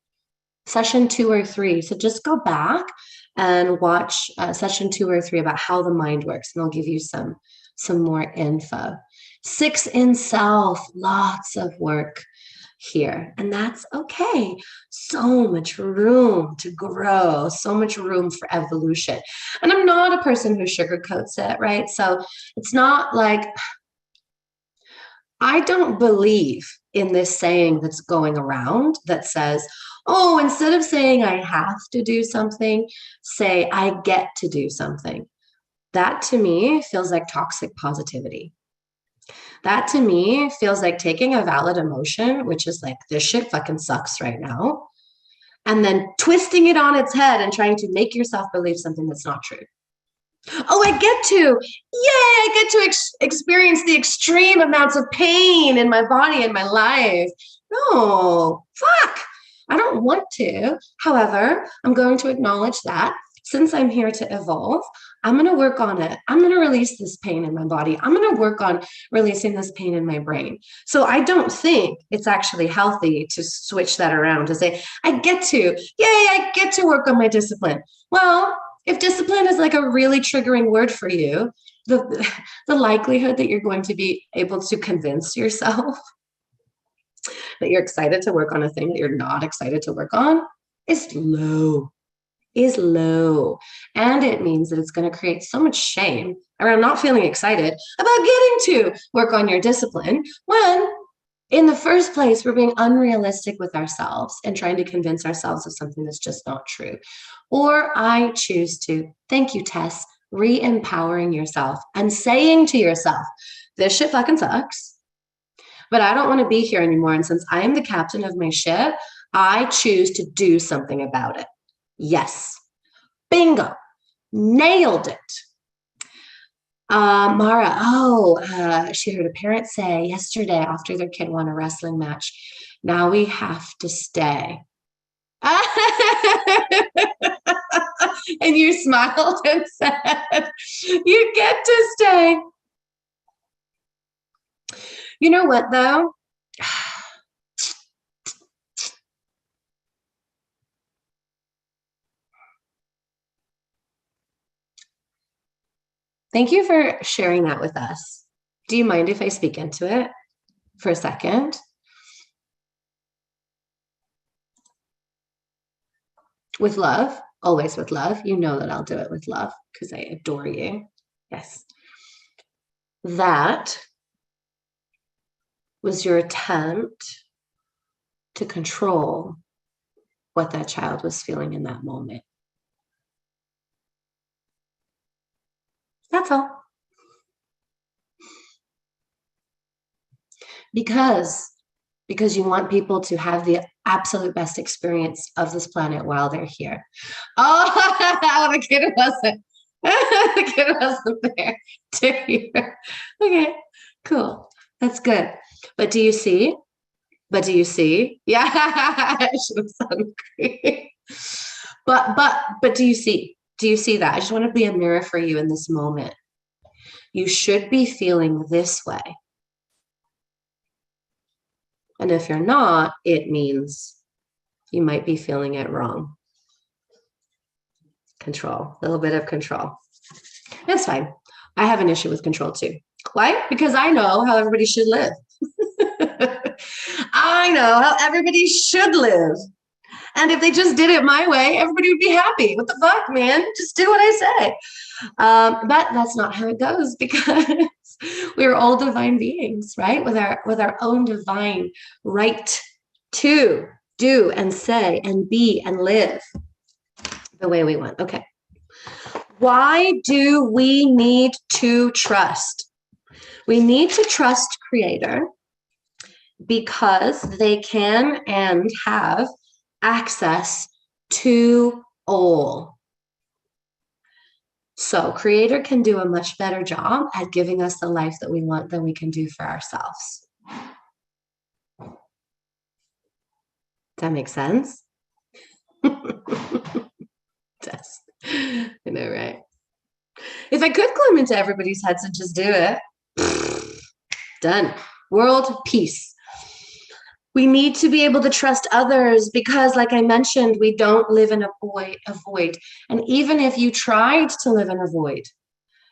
session 2 or 3. So just go back and watch session 2 or 3 about how the mind works, and I'll give you some more info. 6 in self, lots of work here, and that's okay. So much room to grow, so much room for evolution. And I'm not a person who sugarcoats it, right? So it's not like, I don't believe in this saying that's going around that says, oh, instead of saying I have to do something, say I get to do something. That to me feels like toxic positivity. That to me feels like taking a valid emotion, which is like, this shit fucking sucks right now, and then twisting it on its head and trying to make yourself believe something that's not true. Oh, I get to, yay, I get to experience the extreme amounts of pain in my body and my life. No, fuck, I don't want to. However, I'm going to acknowledge that since I'm here to evolve, I'm going to work on it. I'm going to release this pain in my body. I'm going to work on releasing this pain in my brain. So I don't think it's actually healthy to switch that around to say, I get to, yay, I get to work on my discipline. Well, if discipline is like a really triggering word for you, the likelihood that you're going to be able to convince yourself that you're excited to work on a thing that you're not excited to work on is low. And it means that it's going to create so much shame around not feeling excited about getting to work on your discipline when in the first place, we're being unrealistic with ourselves and trying to convince ourselves of something that's just not true. Or I choose to, thank you, Tess, re-empowering yourself and saying to yourself, this shit fucking sucks, but I don't want to be here anymore. And since I am the captain of my ship, I choose to do something about it. Yes. Bingo. Nailed it. Mara, she heard a parent say yesterday after their kid won a wrestling match, now we have to stay. And you smiled and said, you get to stay. You know what, though? Thank you for sharing that with us. Do you mind if I speak into it for a second? With love, always with love. You know that I'll do it with love because I adore you. Yes. That was your attempt to control what that child was feeling in that moment. That's all. Because you want people to have the absolute best experience of this planet while they're here. Oh, the kid wasn't. The kid wasn't there to hear. Okay, cool. That's good. But do you see? Yeah, I should have sounded great. But do you see? Do you see that? I just want to be a mirror for you in this moment. You should be feeling this way. And if you're not, it means you might be feeling it wrong. Control, a little bit of control. That's fine. I have an issue with control too. Why? Because I know how everybody should live. I know how everybody should live. And if they just did it my way, everybody would be happy. What the fuck, man? Just do what I say. But that's not how it goes because we're all divine beings, right? With our own divine right to do and say and be and live the way we want. Okay. Why do we need to trust? We need to trust Creator because they can and have access to all. So Creator can do a much better job at giving us the life that we want than we can do for ourselves. Does that make sense? Yes. I know, right? If I could climb into everybody's heads and just do it, done. World peace. We need to be able to trust others because, like I mentioned, we don't live in a void. And even if you tried to live in a void,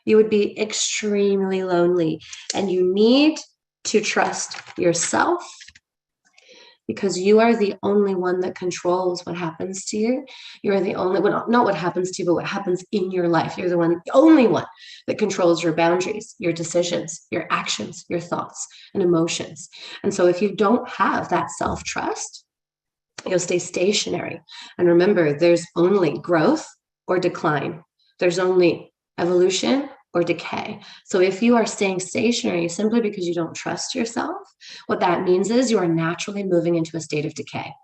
you would be extremely lonely. And you need to trust yourself because you are the only one that controls what happens to you. You're the only one, not what happens to you, but what happens in your life. You're the only one that controls your boundaries, your decisions, your actions, your thoughts and emotions. And so if you don't have that self-trust, you'll stay stationary. And remember, there's only growth or decline. There's only evolution or decay. So if you are staying stationary simply because you don't trust yourself, what that means is you are naturally moving into a state of decay.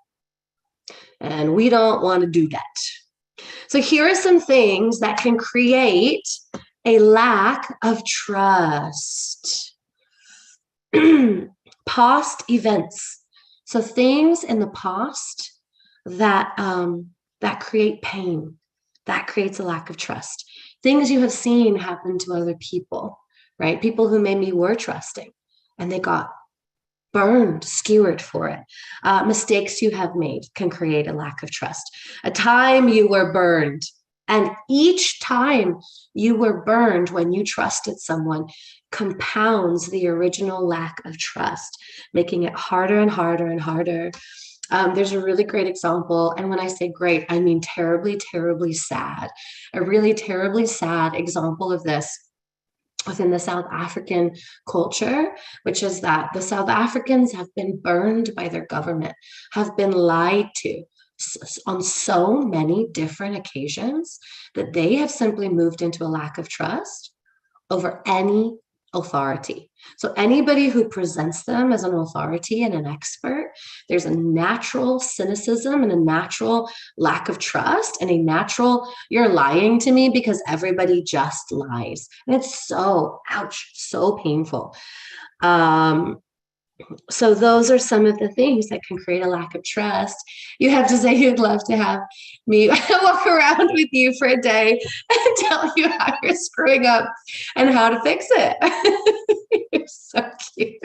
And we don't want to do that. So here are some things that can create a lack of trust. Past events. So things in the past that create pain, that creates a lack of trust. Things you have seen happen to other people, right? People who maybe were trusting and they got burned, skewered for it. Mistakes you have made can create a lack of trust. A time you were burned, and each time you were burned when you trusted someone compounds the original lack of trust, making it harder and harder and harder. There's a really great example. And when I say great, I mean terribly, terribly sad. A really terribly sad example of this within the South African culture, which is that the South Africans have been burned by their government, have been lied to on so many different occasions that they have simply moved into a lack of trust over any authority. So anybody who presents them as an authority and an expert, there's a natural cynicism and a natural lack of trust and a natural, you're lying to me because everybody just lies. And it's so, ouch, so painful. So those are some of the things that can create a lack of trust. You have to say you'd love to have me walk around with you for a day and tell you how you're screwing up and how to fix it. You're so cute.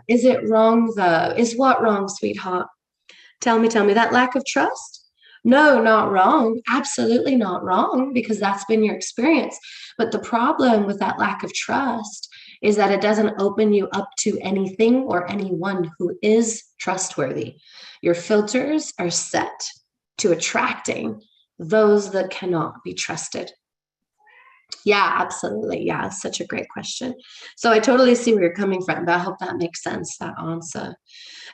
Is it wrong though? Is what wrong, sweetheart? Tell me, that lack of trust? No, not wrong. Absolutely not wrong, because that's been your experience. But the problem with that lack of trust is that it doesn't open you up to anything or anyone who is trustworthy. Your filters are set to attracting those that cannot be trusted. Yeah, absolutely. Yeah, such a great question. So I totally see where you're coming from, but I hope that makes sense, that answer.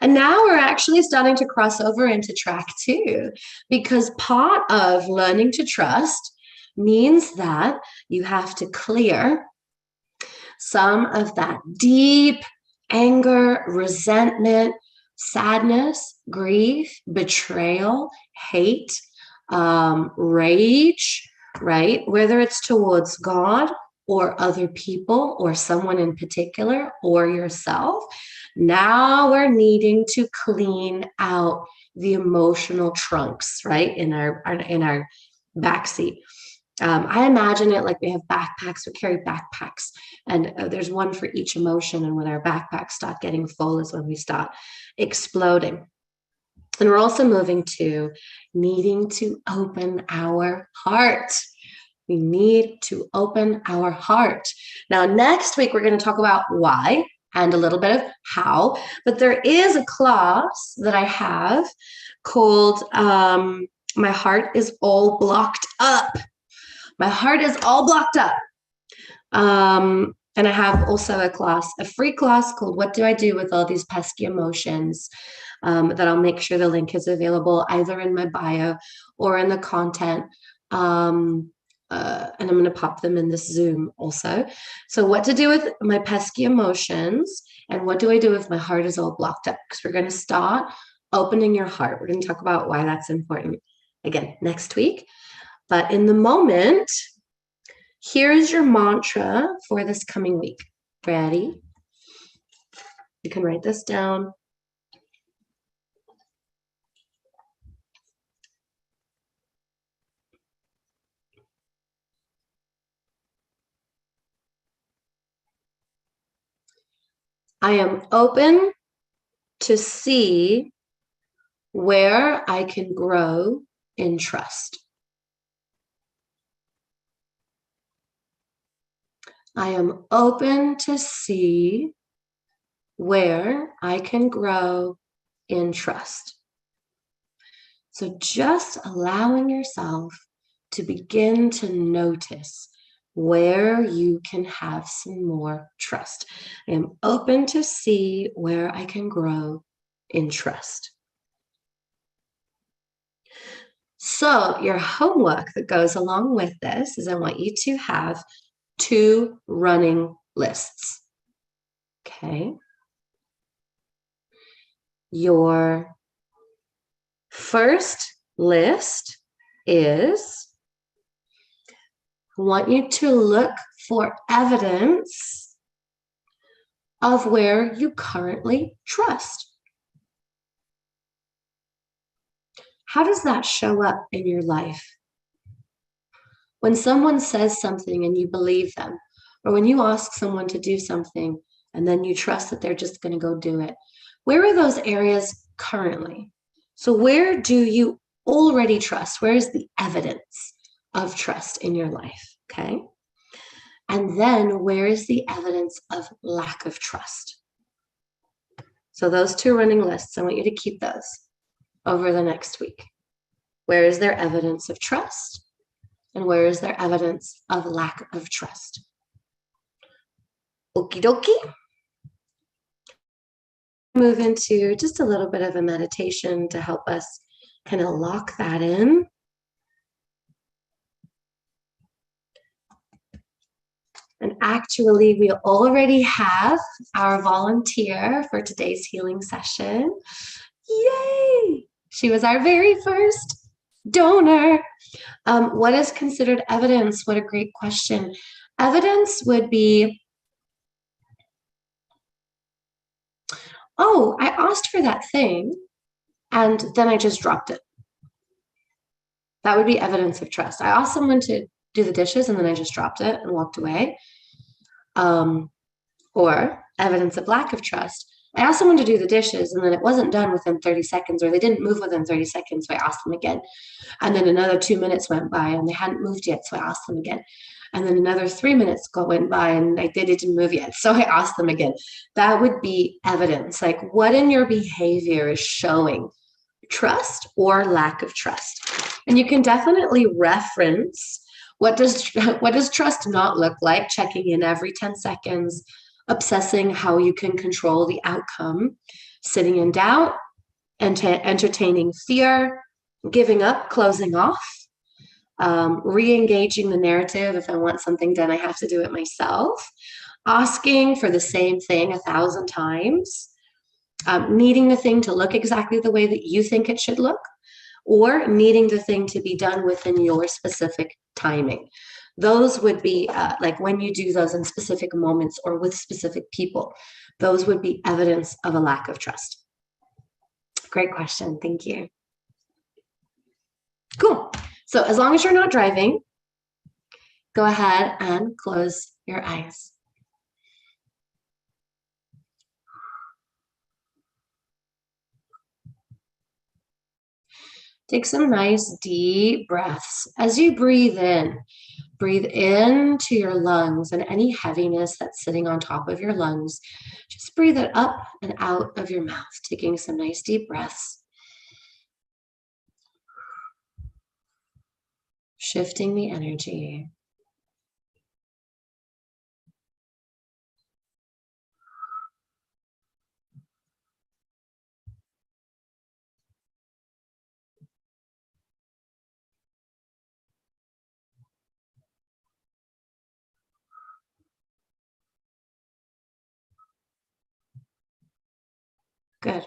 And now we're actually starting to cross over into track 2, because part of learning to trust means that you have to clear some of that deep anger, resentment, sadness, grief, betrayal, hate, rage, right? Whether it's towards God or other people or someone in particular or yourself. Now we're needing to clean out the emotional trunks, right? In our backseat. I imagine it like we have backpacks, we carry backpacks, and there's one for each emotion. And when our backpacks start getting full is when we start exploding. And we're also moving to needing to open our heart. We need to open our heart. Now, next week, we're going to talk about why and a little bit of how. But there is a class that I have called My Heart is All Blocked Up. My heart is all blocked up. And I have also a free class called What Do I Do with All These Pesky Emotions? That I'll make sure the link is available either in my bio or in the content. And I'm going to pop them in this Zoom also. So what to do with my pesky emotions and what do I do if my heart is all blocked up? Because we're going to start opening your heart. We're going to talk about why that's important again next week. But in the moment, here is your mantra for this coming week. Ready? You can write this down. I am open to see where I can grow in trust. I am open to see where I can grow in trust. So just allowing yourself to begin to notice where you can have some more trust. I am open to see where I can grow in trust. So your homework that goes along with this is I want you to have 2 running lists. Okay. Your first list is I want you to look for evidence of where you currently trust. How does that show up in your life? When someone says something and you believe them, or when you ask someone to do something and then you trust that they're just going to go do it, where are those areas currently? So where do you already trust? Where is the evidence of trust in your life? Okay. And then where is the evidence of lack of trust? So those 2 running lists, I want you to keep those over the next week. Where is there evidence of trust? And where is there evidence of lack of trust? Okie dokie. Move into just a little bit of a meditation to help us kind of lock that in. And actually, we already have our volunteer for today's healing session. Yay! She was our very first donor. What is considered evidence? What a great question. Evidence would be, oh, I asked for that thing and then I just dropped it. That would be evidence of trust. I asked someone to do the dishes and then I just dropped it and walked away. Or evidence of lack of trust. I asked someone to do the dishes and then it wasn't done within 30 seconds or they didn't move within 30 seconds. So I asked them again. And then another 2 minutes went by and they hadn't moved yet. So I asked them again. And then another 3 minutes went by and they didn't move yet. So I asked them again. That would be evidence. Like what in your behavior is showing trust or lack of trust. And you can definitely reference what does trust not look like, checking in every 10 seconds, obsessing how you can control the outcome, sitting in doubt, entertaining fear, giving up, closing off, re-engaging the narrative. If I want something done, I have to do it myself. Asking for the same thing 1,000 times, needing the thing to look exactly the way that you think it should look, or needing the thing to be done within your specific timing. Those would be like when you do those in specific moments or with specific people, those would be evidence of a lack of trust. Great question. Thank you. Cool. So as long as you're not driving, go ahead and close your eyes. Take some nice deep breaths. As you breathe into your lungs and any heaviness that's sitting on top of your lungs, just breathe it up and out of your mouth, taking some nice deep breaths. Shifting the energy. Good.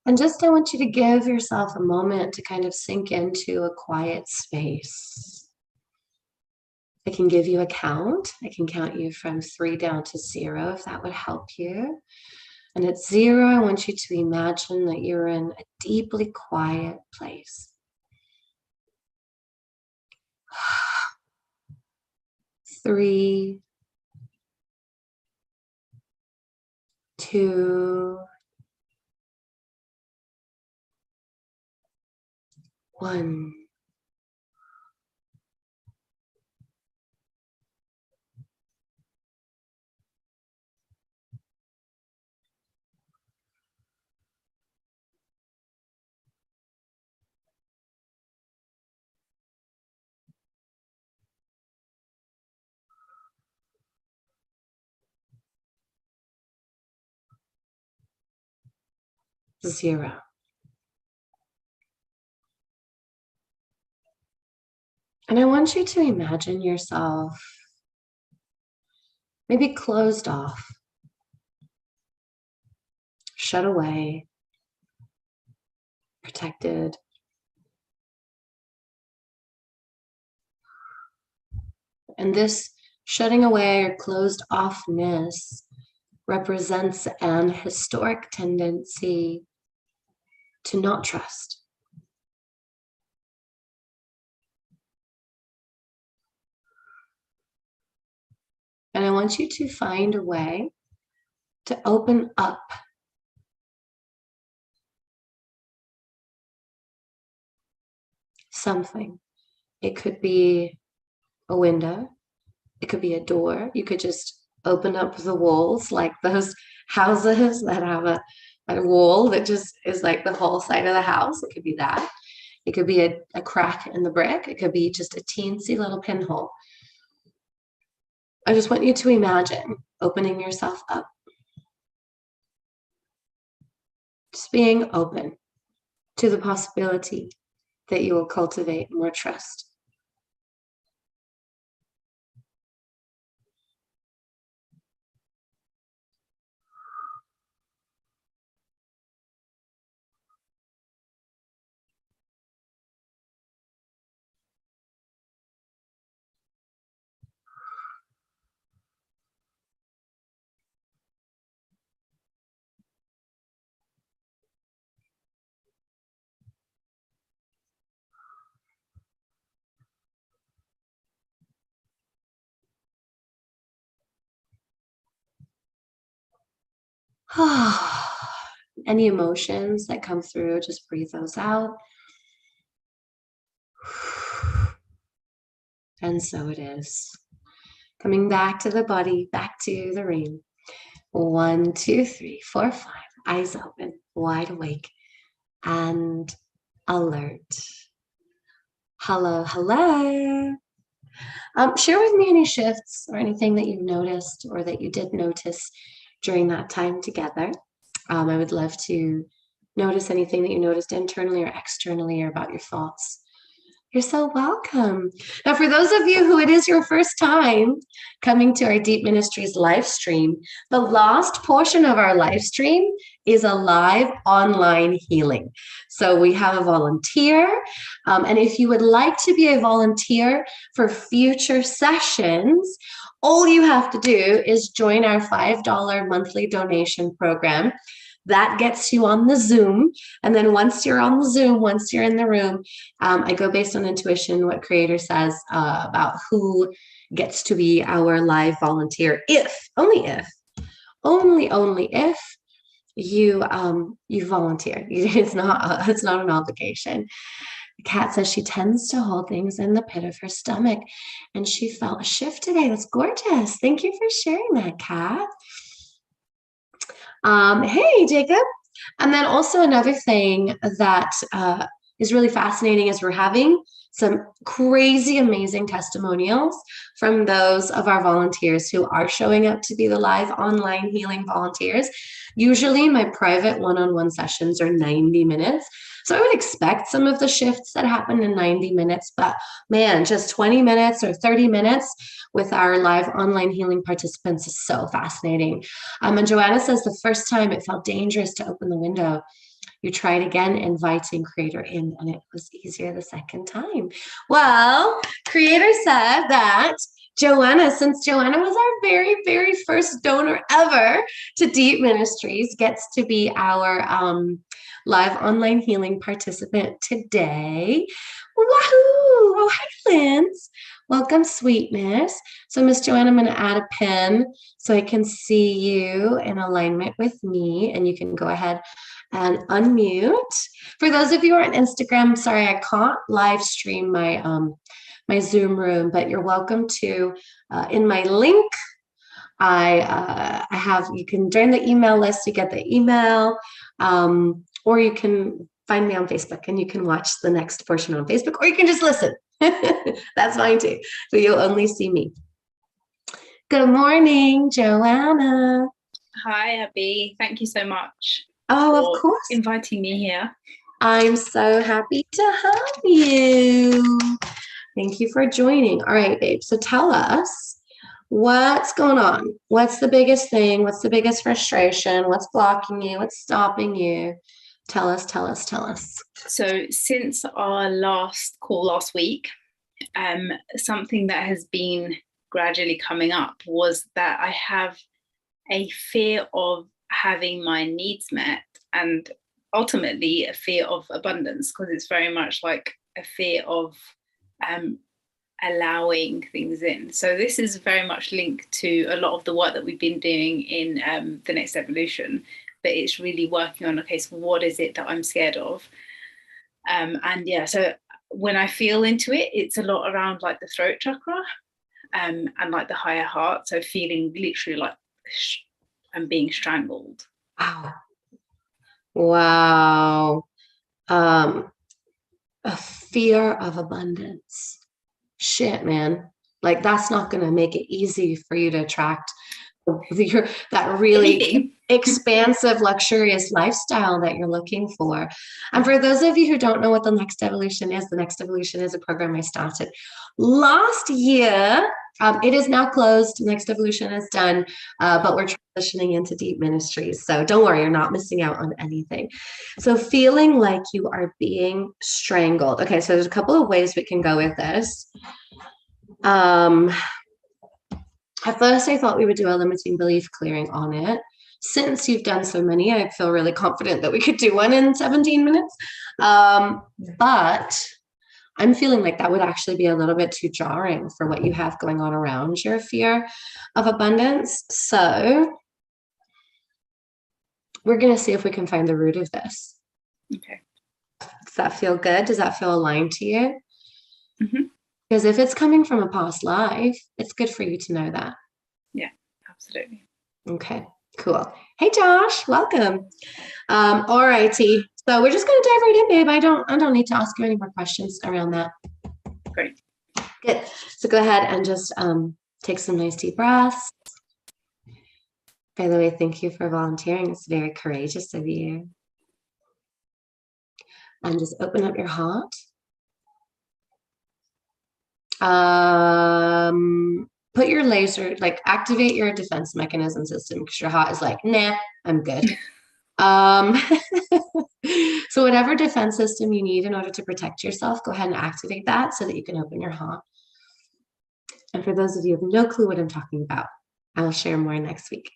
And just I want you to give yourself a moment to kind of sink into a quiet space. I can give you a count. I can count you from 3 down to 0 if that would help you. And at 0, I want you to imagine that you're in a deeply quiet place. 3, 2, 1. Zero. And I want you to imagine yourself maybe closed off, shut away, protected. And this shutting away or closed offness represents an historic tendency to not trust. And I want you to find a way to open up something. It could be a window. It could be a door. You could just open up the walls like those houses that have a wall that just is like the whole side of the house. It could be that. It could be a crack in the brick. It could be just a teensy little pinhole. I just want you to imagine opening yourself up. Just being open to the possibility that you will cultivate more trust. Any emotions that come through, just breathe those out. And so it is. Coming back to the body, back to the rain. 1, 2, 3, 4, 5. Eyes open, wide awake, and alert. Hello, hello. Share with me any shifts or anything that you've noticed or that you did notice during that time together. I would love to notice anything that you noticed internally or externally or about your thoughts. You're so welcome. Now, for those of you who it is your first time coming to our DÄP Ministries live stream, the last portion of our live stream is a live online healing. So we have a volunteer. And if you would like to be a volunteer for future sessions, all you have to do is join our $5 monthly donation program. That gets you on the Zoom. And then once you're on the Zoom, once you're in the room, I go based on intuition, what Creator says about who gets to be our live volunteer, only if you volunteer. It's not an obligation. Kat says she tends to hold things in the pit of her stomach, and she felt a shift today. That's gorgeous. Thank you for sharing that, Kat. Hey, Jacob. And then also another thing that is really fascinating is we're having some crazy, amazing testimonials from those of our volunteers who are showing up to be the live online healing volunteers. Usually my private one-on-one sessions are 90 minutes. So I would expect some of the shifts that happen in 90 minutes, but man, just 20 minutes or 30 minutes with our live online healing participants is so fascinating. And Joanna says the first time it felt dangerous to open the window. You tried again, inviting Creator in, and it was easier the second time. Well, Creator said that Joanna, since Joanna was our very, very first donor ever to DÄP Ministries, gets to be our live online healing participant today. Wahoo! Oh, hi, Linz. Welcome, sweetness. So, Miss Joanna, I'm going to add a pin so I can see you in alignment with me, and you can go ahead and unmute. For those of you who are on Instagram, sorry, I can't live stream my my Zoom room, but you're welcome to. In my link, I have, you can join the email list, you get the email, or you can find me on Facebook and you can watch the next portion on Facebook, or you can just listen. That's fine too. But you'll only see me. Good morning, Joanna. Hi, Abby. Thank you so much. Oh, of course. Inviting me here. I'm so happy to have you. Thank you for joining. All right, babe. So tell us what's going on. What's the biggest thing? What's the biggest frustration? What's blocking you? What's stopping you? Tell us, tell us, tell us. So since our last call last week, something that has been gradually coming up was that I have a fear of having my needs met, and ultimately a fear of abundance, because it's very much like a fear of allowing things in. So this is very much linked to a lot of the work that we've been doing in the Next Evolution, but it's really working on, okay, so what is it that I'm scared of? And yeah, so when I feel into it, it's a lot around like the throat chakra and like the higher heart. So feeling literally like I'm being strangled. Wow. A fear of abundance. Shit, man. Like that's not going to make it easy for you to attract that really expansive, luxurious lifestyle that you're looking for. And for those of you who don't know what the Next Evolution is, the Next Evolution is a program I started last year. It is now closed. Next Evolution is done, but we're transitioning into DÄP Ministries. So don't worry, you're not missing out on anything. So feeling like you are being strangled. Okay, so there's a couple of ways we can go with this. At first, I thought we would do a limiting belief clearing on it. Since you've done so many, I feel really confident that we could do one in 17 minutes. But I'm feeling like that would actually be a little bit too jarring for what you have going on around your fear of abundance. So we're going to see if we can find the root of this. Okay. Does that feel good? Does that feel aligned to you? Mm-hmm. Because if it's coming from a past life, it's good for you to know that. Yeah, absolutely. Okay, cool. Hey, Josh, welcome. All righty. So we're just going to dive right in, babe. I don't need to ask you any more questions around that. Great. Good. So go ahead and just take some nice deep breaths. By the way, thank you for volunteering. It's very courageous of you. And just open up your heart. Put your laser, like activate your defense mechanism system because your heart is like, nah, I'm good. So whatever defense system you need in order to protect yourself, go ahead and activate that so that you can open your heart. And for those of you who have no clue what I'm talking about, I will share more next week.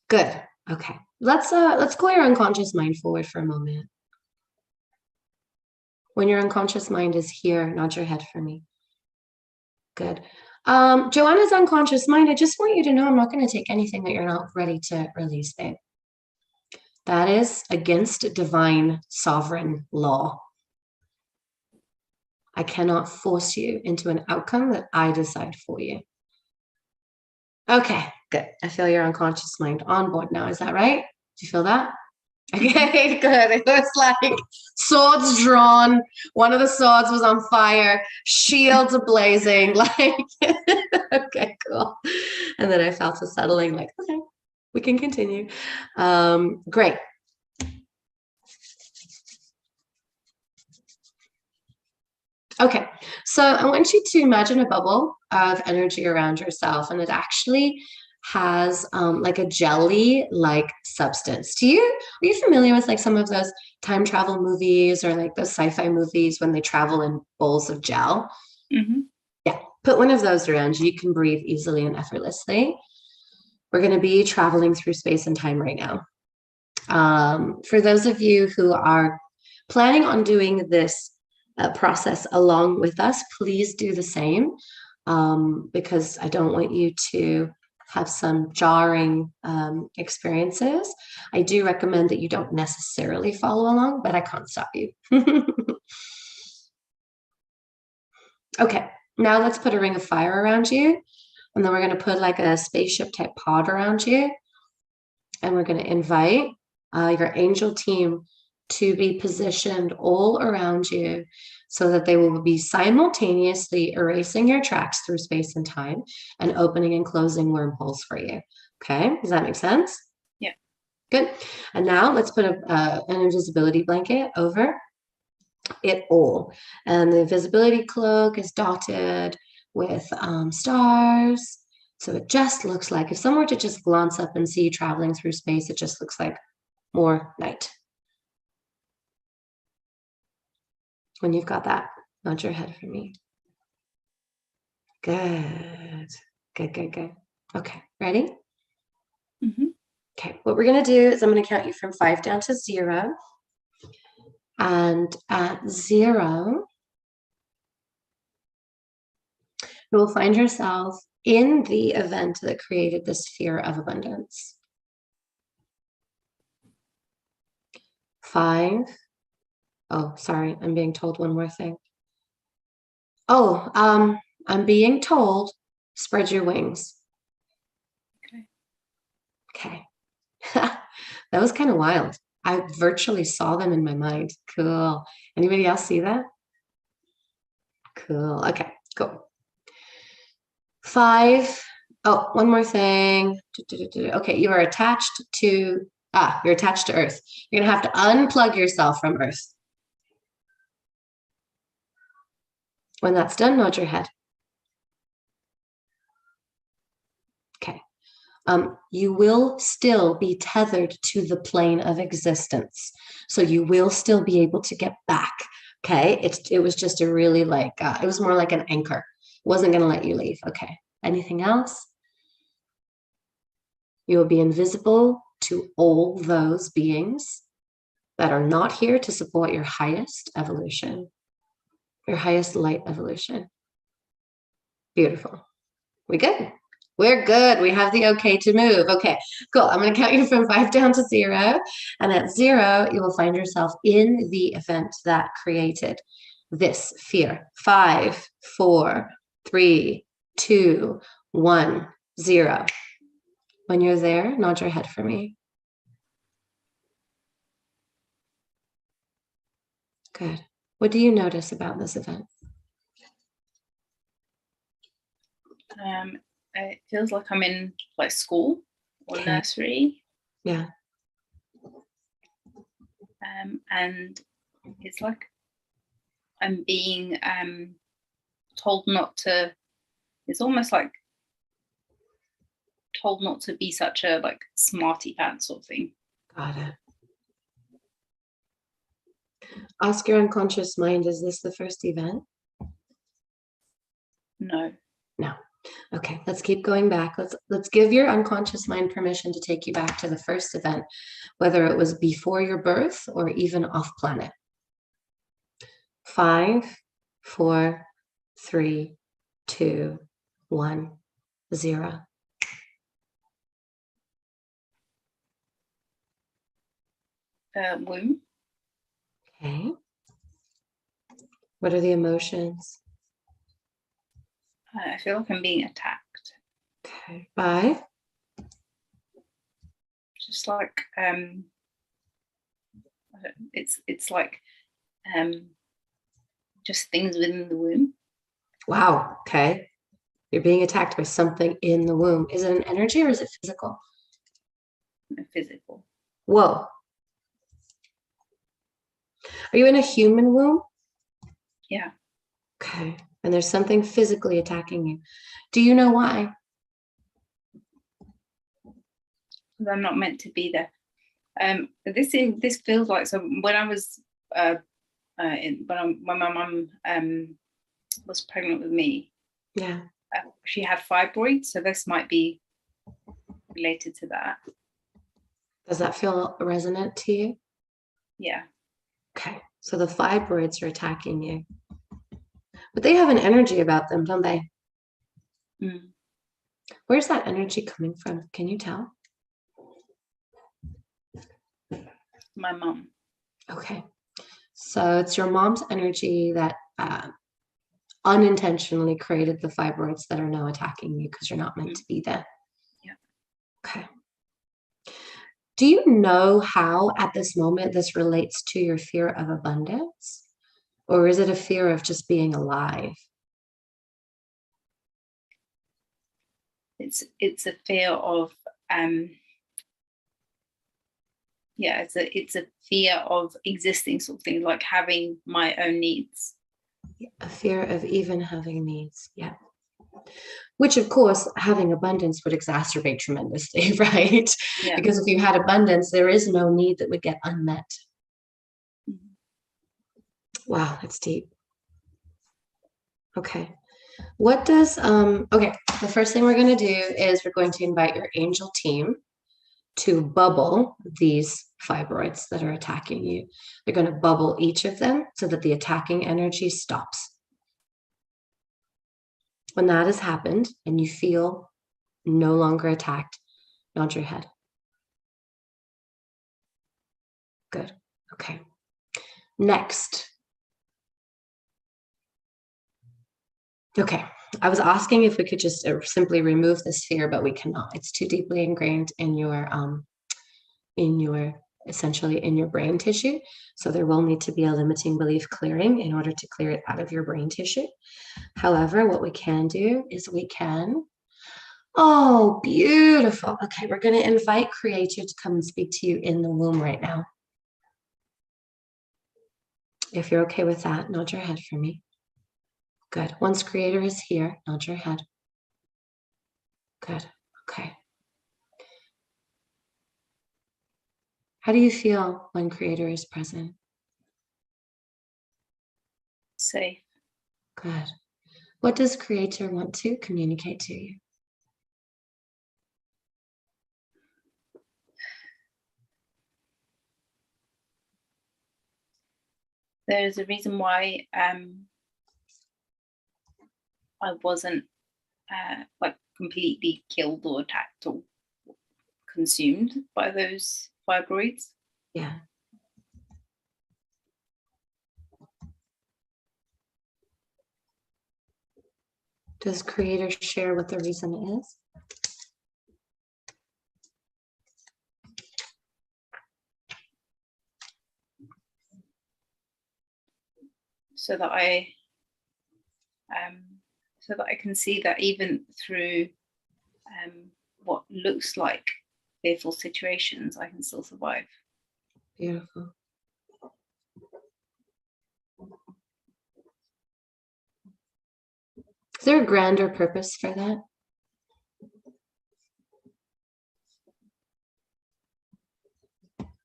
Good. Okay. Let's call your unconscious mind forward for a moment. When your unconscious mind is here, nod your head for me. Good. Joanna's unconscious mind, I just want you to know I'm not going to take anything that you're not ready to release, babe. That is against divine sovereign law. I cannot force you into an outcome that I decide for you. Okay, good. I feel your unconscious mind on board now. Is that right? Do you feel that? Okay, good. It was like swords drawn. One of the swords was on fire, shields blazing. Like, okay, cool. And then I felt a settling, like, okay, we can continue. Great. Okay, so I want you to imagine a bubble of energy around yourself, and it actually has like a jelly-like substance. Are you familiar with like some of those time travel movies or like those sci-fi movies when they travel in bowls of gel? Mm-hmm. Yeah, put one of those around you. You can breathe easily and effortlessly. We're going to be traveling through space and time right now. For those of you who are planning on doing this process along with us, please do the same, because I don't want you to have some jarring experiences. I do recommend that you don't necessarily follow along, but I can't stop you. Okay, now let's put a ring of fire around you, and then we're going to put like a spaceship type pod around you, and we're going to invite your angel team to be positioned all around you so that they will be simultaneously erasing your tracks through space and time and opening and closing wormholes for you. Okay, does that make sense? Yeah. Good. And now let's put an invisibility blanket over it all. And the invisibility cloak is dotted with stars. So it just looks like, if someone were to just glance up and see you traveling through space, it just looks like more night. When you've got that, nod your head for me. Good. Good, good, good. Okay, ready? Mm-hmm. Okay, what we're going to do is I'm going to count you from 5 down to 0. And at 0, you will find yourself in the event that created the sphere of abundance. 5. Oh, sorry, I'm being told one more thing. Oh, I'm being told, spread your wings. Okay. That was kind of wild. I virtually saw them in my mind. Cool. Anybody else see that? Cool. Okay, cool. 5. Oh, one more thing. Okay, you are attached to, you're attached to Earth. You're going to have to unplug yourself from Earth. When that's done, nod your head. Okay. You will still be tethered to the plane of existence. So you will still be able to get back. Okay. It was just a really like, it was more like an anchor. It wasn't going to let you leave. Okay. Anything else? You will be invisible to all those beings that are not here to support your highest evolution, your highest light evolution. Beautiful. We good? We're good. We have the okay to move. Okay, cool. I'm going to count you from 5 down to 0. And at 0, you will find yourself in the event that created this fear. 5, 4, 3, 2, 1, 0. When you're there, nod your head for me. Good. What do you notice about this event? It feels like I'm in like school or nursery. Yeah. And it's like I'm being told not to. It's almost like told not to be such a like smarty pants sort of thing. Got it. Ask your unconscious mind, is this the first event? No. No. Okay, let's keep going back. Let's give your unconscious mind permission to take you back to the first event, whether it was before your birth or even off planet. 5, 4, 3, 2, 1, 0. Womb. Okay. What are the emotions? I feel like I'm being attacked. Okay. By? Just like it's like just things within the womb. Wow. Okay. You're being attacked by something in the womb. Is it an energy or is it physical? Physical. Whoa. Are you in a human womb? Yeah. Okay. And there's something physically attacking you. Do you know why? I'm not meant to be there. This feels like, so when I was when my mum was pregnant with me, Yeah. She had fibroids, so this might be related to that. Does that feel resonant to you? Yeah. Okay. So the fibroids are attacking you. But they have an energy about them, don't they? Mm. Where's that energy coming from? Can you tell? My mum. Okay. So it's your mom's energy that unintentionally created the fibroids that are now attacking you because you're not meant to be there. Yeah. Okay. Do you know how at this moment this relates to your fear of abundance? Or is it a fear of just being alive? It's a fear of it's a fear of existing, sort of thing, like having my own needs. A fear of even having needs. Yeah. Which, of course, having abundance would exacerbate tremendously, right? Yeah. Because if you had abundance, there is no need that would get unmet. Mm-hmm. Wow, that's deep. Okay. What does, okay, the first thing we're going to do is we're going to invite your angel team to bubble these fibroids that are attacking you. They're going to bubble each of them so that the attacking energy stops. When that has happened and you feel no longer attacked, nod your head. Good. Okay. Next. Okay. I was asking if we could just simply remove this fear, but we cannot. It's too deeply ingrained in your essentially in your brain tissue. So there will need to be a limiting belief clearing in order to clear it out of your brain tissue. However, what we can do is we can, oh, beautiful. Okay, we're going to invite Creator to come and speak to you in the womb right now. If you're okay with that, nod your head for me. Good. Once Creator is here, nod your head. Good. Okay. How do you feel when Creator is present? Safe. Good. What does Creator want to communicate to you? There's a reason why I wasn't like completely killed or attacked or consumed by those fibroids. Yeah. Does Creator share what the reason is? So that I can see that even through what looks like fearful situations, I can still survive. Beautiful. Is there a grander purpose for that?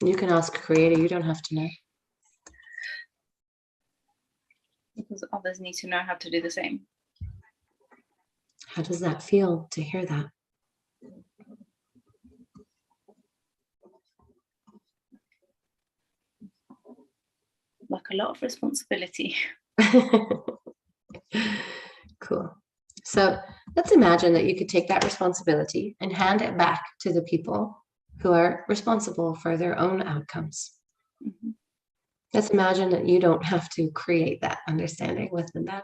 You can ask Creator, you don't have to know. Because others need to know how to do the same. How does that feel to hear that? Like a lot of responsibility. Cool. So let's imagine that you could take that responsibility and hand it back to the people who are responsible for their own outcomes. Mm-hmm. Let's imagine that you don't have to create that understanding within them.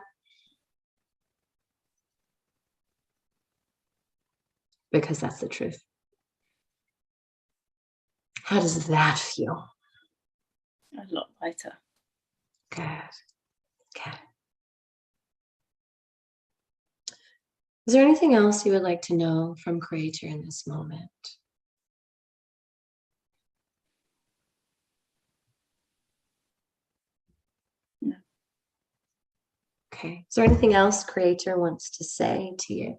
Because that's the truth. How does that feel? A lot lighter. Good. Good. Is there anything else you would like to know from Creator in this moment? No. Okay. Is there anything else Creator wants to say to you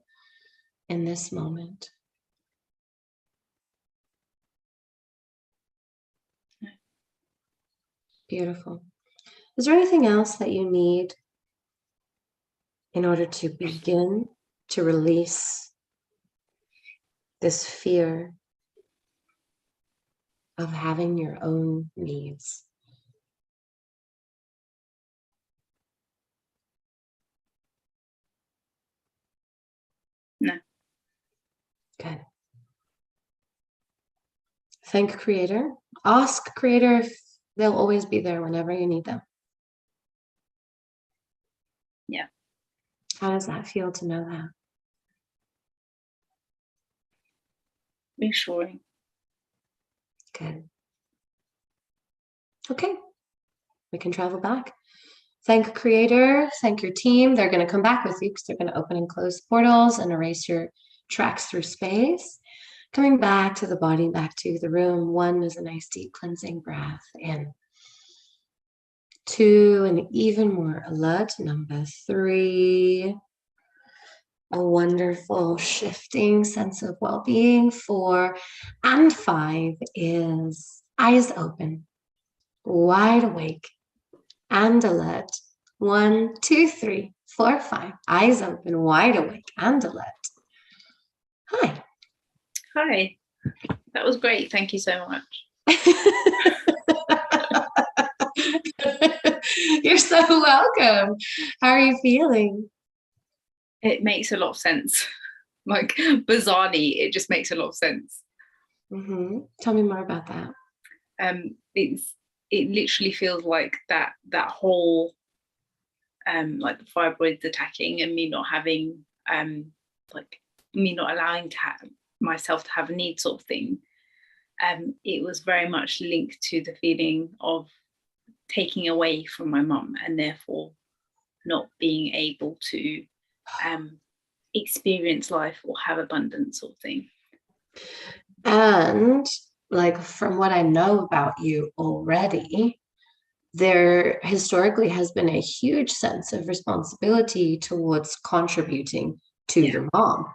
in this moment? No. Beautiful. Is there anything else that you need in order to begin to release this fear of having your own needs? No. Good. Thank Creator. Ask Creator if they'll always be there whenever you need them. Yeah. How does that feel to know that? Reassuring. Good. Okay. We can travel back. Thank Creator. Thank your team. They're going to come back with you because they're going to open and close portals and erase your tracks through space. Coming back to the body, back to the room. 1 is a nice deep cleansing breath in. 2, an even more alert number 3. A wonderful shifting sense of well-being. 4 and 5 is eyes open, wide awake and alert. 1, 2, 3, 4, 5. Eyes open, wide awake and alert. Hi. Hi. That was great. Thank you so much. You're so welcome. How are you feeling? It makes a lot of sense. Like, bizarrely, it just makes a lot of sense. Mm-hmm. Tell me more about that. It literally feels like that whole like the fibroids attacking and me not having like me not allowing to have myself to have a need sort of thing. It was very much linked to the feeling of taking away from my mum and therefore not being able to experience life or have abundance sort of thing. And like from what I know about you already, there historically has been a huge sense of responsibility towards contributing to your mom.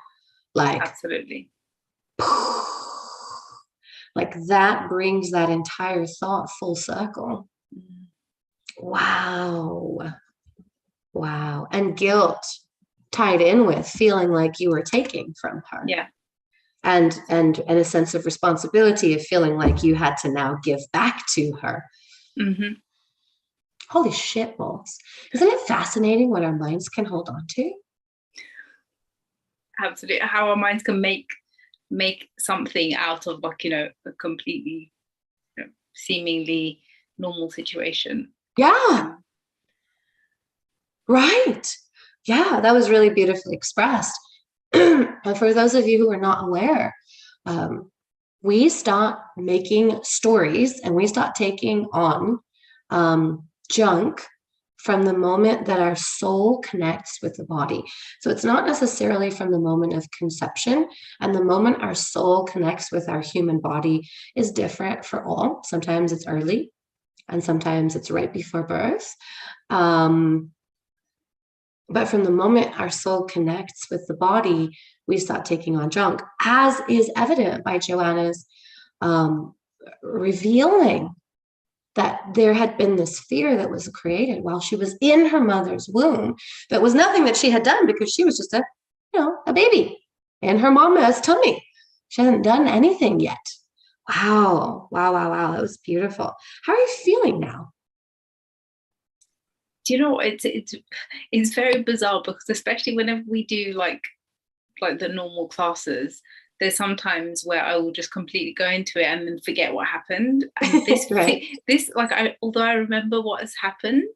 Like, absolutely. Like that brings that entire thought full circle. Wow. Wow. And guilt tied in with feeling like you were taking from her. Yeah. And a sense of responsibility of feeling like you had to now give back to her. Mm-hmm. Holy shit balls. Isn't it fascinating what our minds can hold on to? absolutely. How our minds can make something out of, like, a completely, seemingly normal situation. Yeah. Right. Yeah, that was really beautifully expressed. For those of you who are not aware, we start making stories and we start taking on junk from the moment that our soul connects with the body. So it's not necessarily from the moment of conception, and the moment our soul connects with our human body is different for all. Sometimes it's early and sometimes it's right before birth. But from the moment our soul connects with the body, we start taking on junk, as is evident by Joanna's revealing that there had been this fear that was created while she was in her mother's womb. That was nothing that she had done, because she was just a baby in her mama's tummy. She hadn't done anything yet. Wow. That was beautiful. How are you feeling now? Do you know what? It's very bizarre, because especially whenever we do like the normal classes, there's sometimes where I will just completely go into it and then forget what happened. And this, Right. although I remember what has happened,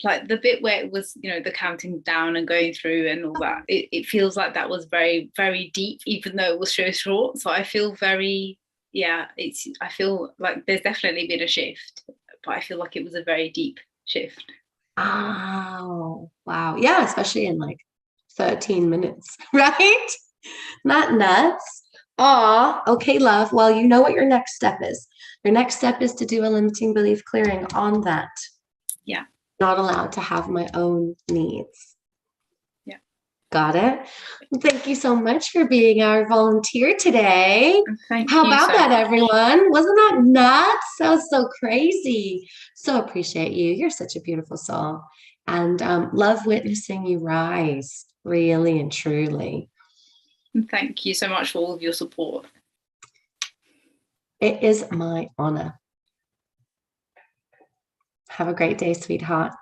like the bit where it was, the counting down and going through and all that, it feels like that was very, very deep, even though it was so short. So I feel very, I feel like there's definitely been a shift, but I feel like it was a very deep shift. Oh, wow. Yeah, especially in like 13 minutes, right? Not nuts. Aw, okay, love. Well, you know what your next step is. Your next step is to do a limiting belief clearing on that. Yeah. Not allowed to have my own needs. Yeah. Got it. Thank you so much for being our volunteer today. How about that, everyone? Wasn't that nuts? That was so crazy. So appreciate you. You're such a beautiful soul. And love witnessing you rise, really and truly. Thank you so much for all of your support. It is my honor. Have a great day, sweetheart.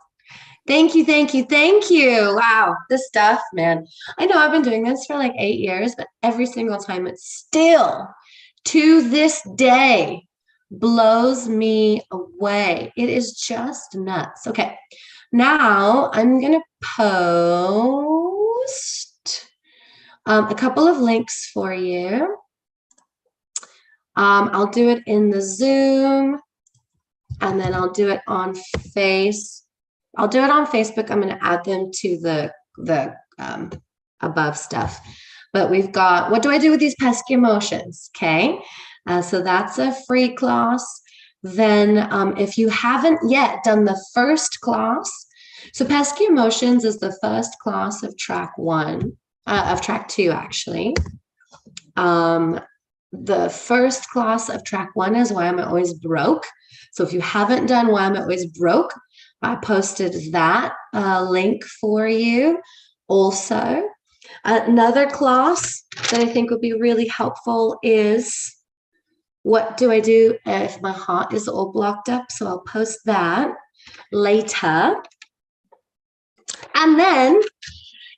Thank you. Wow, this stuff, man. I know I've been doing this for like 8 years, but every single time it still, to this day, blows me away. It is just nuts. Okay, now I'm going to post a couple of links for you. I'll do it in the Zoom, and then I'll do it on I'll do it on Facebook. I'm going to add them to the above stuff. But we've got, what do I do with these pesky emotions? Okay. So that's a free class. Then if you haven't yet done the first class, so pesky emotions is the first class of track 1, of track 2, actually. The first class of track 1 is Why Am I Always Broke? So if you haven't done Why Am I Always Broke, I posted that link for you also. Another class that I think would be really helpful is What Do I Do If My Heart is All Blocked Up? So I'll post that later. And then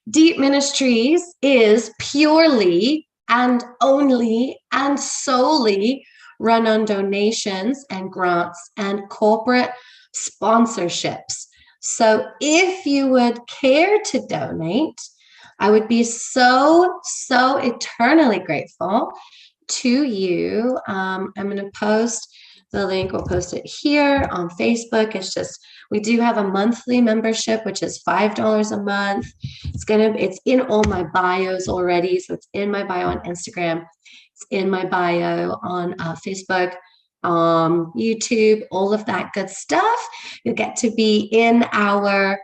DÄP Ministries is purely and only and solely run on donations and grants and corporate sponsorships. So if you would care to donate, I would be so eternally grateful to you. I'm going to post the link. We'll post it here on Facebook. It's just, we do have a monthly membership, which is $5 a month. It's in all my bios already. So it's in my bio on Instagram. It's in my bio on Facebook, YouTube, all of that good stuff. You'll get to be in our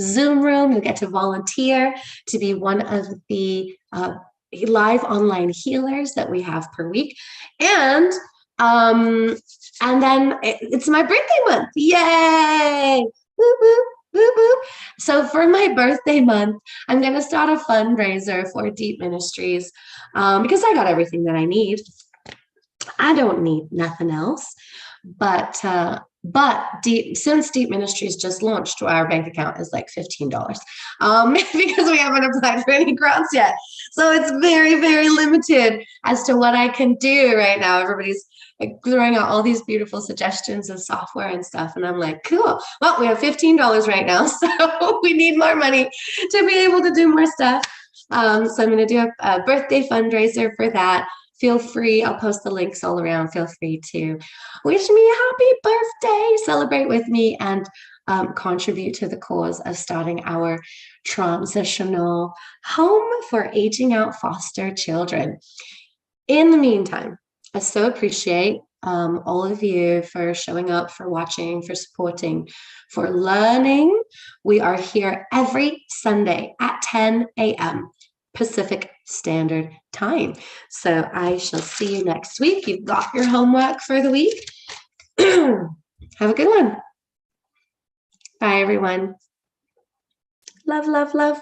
Zoom room. You'll get to volunteer to be one of the live online healers that we have per week. And then it's my birthday month. Yay! Woo, woo, woo, woo. So for my birthday month, I'm going to start a fundraiser for DÄP Ministries because I got everything that I need. I don't need nothing else. But But since DÄP Ministries just launched, our bank account is like $15 because we haven't applied for any grants yet. So it's very, very limited as to what I can do right now. Everybody's like throwing out all these beautiful suggestions of software and stuff. And I'm like, cool. Well, we have $15 right now. So we need more money to be able to do more stuff. So I'm going to do a birthday fundraiser for that. Feel free, I'll post the links all around. Feel free to wish me a happy birthday, celebrate with me, and contribute to the cause of starting our transitional home for aging out foster children. In the meantime, I so appreciate all of you for showing up, for watching, for supporting, for learning. We are here every Sunday at 10 a.m. Pacific Standard Time. So I shall see you next week. You've got your homework for the week. Have a good one. Bye, everyone. Love, love, love.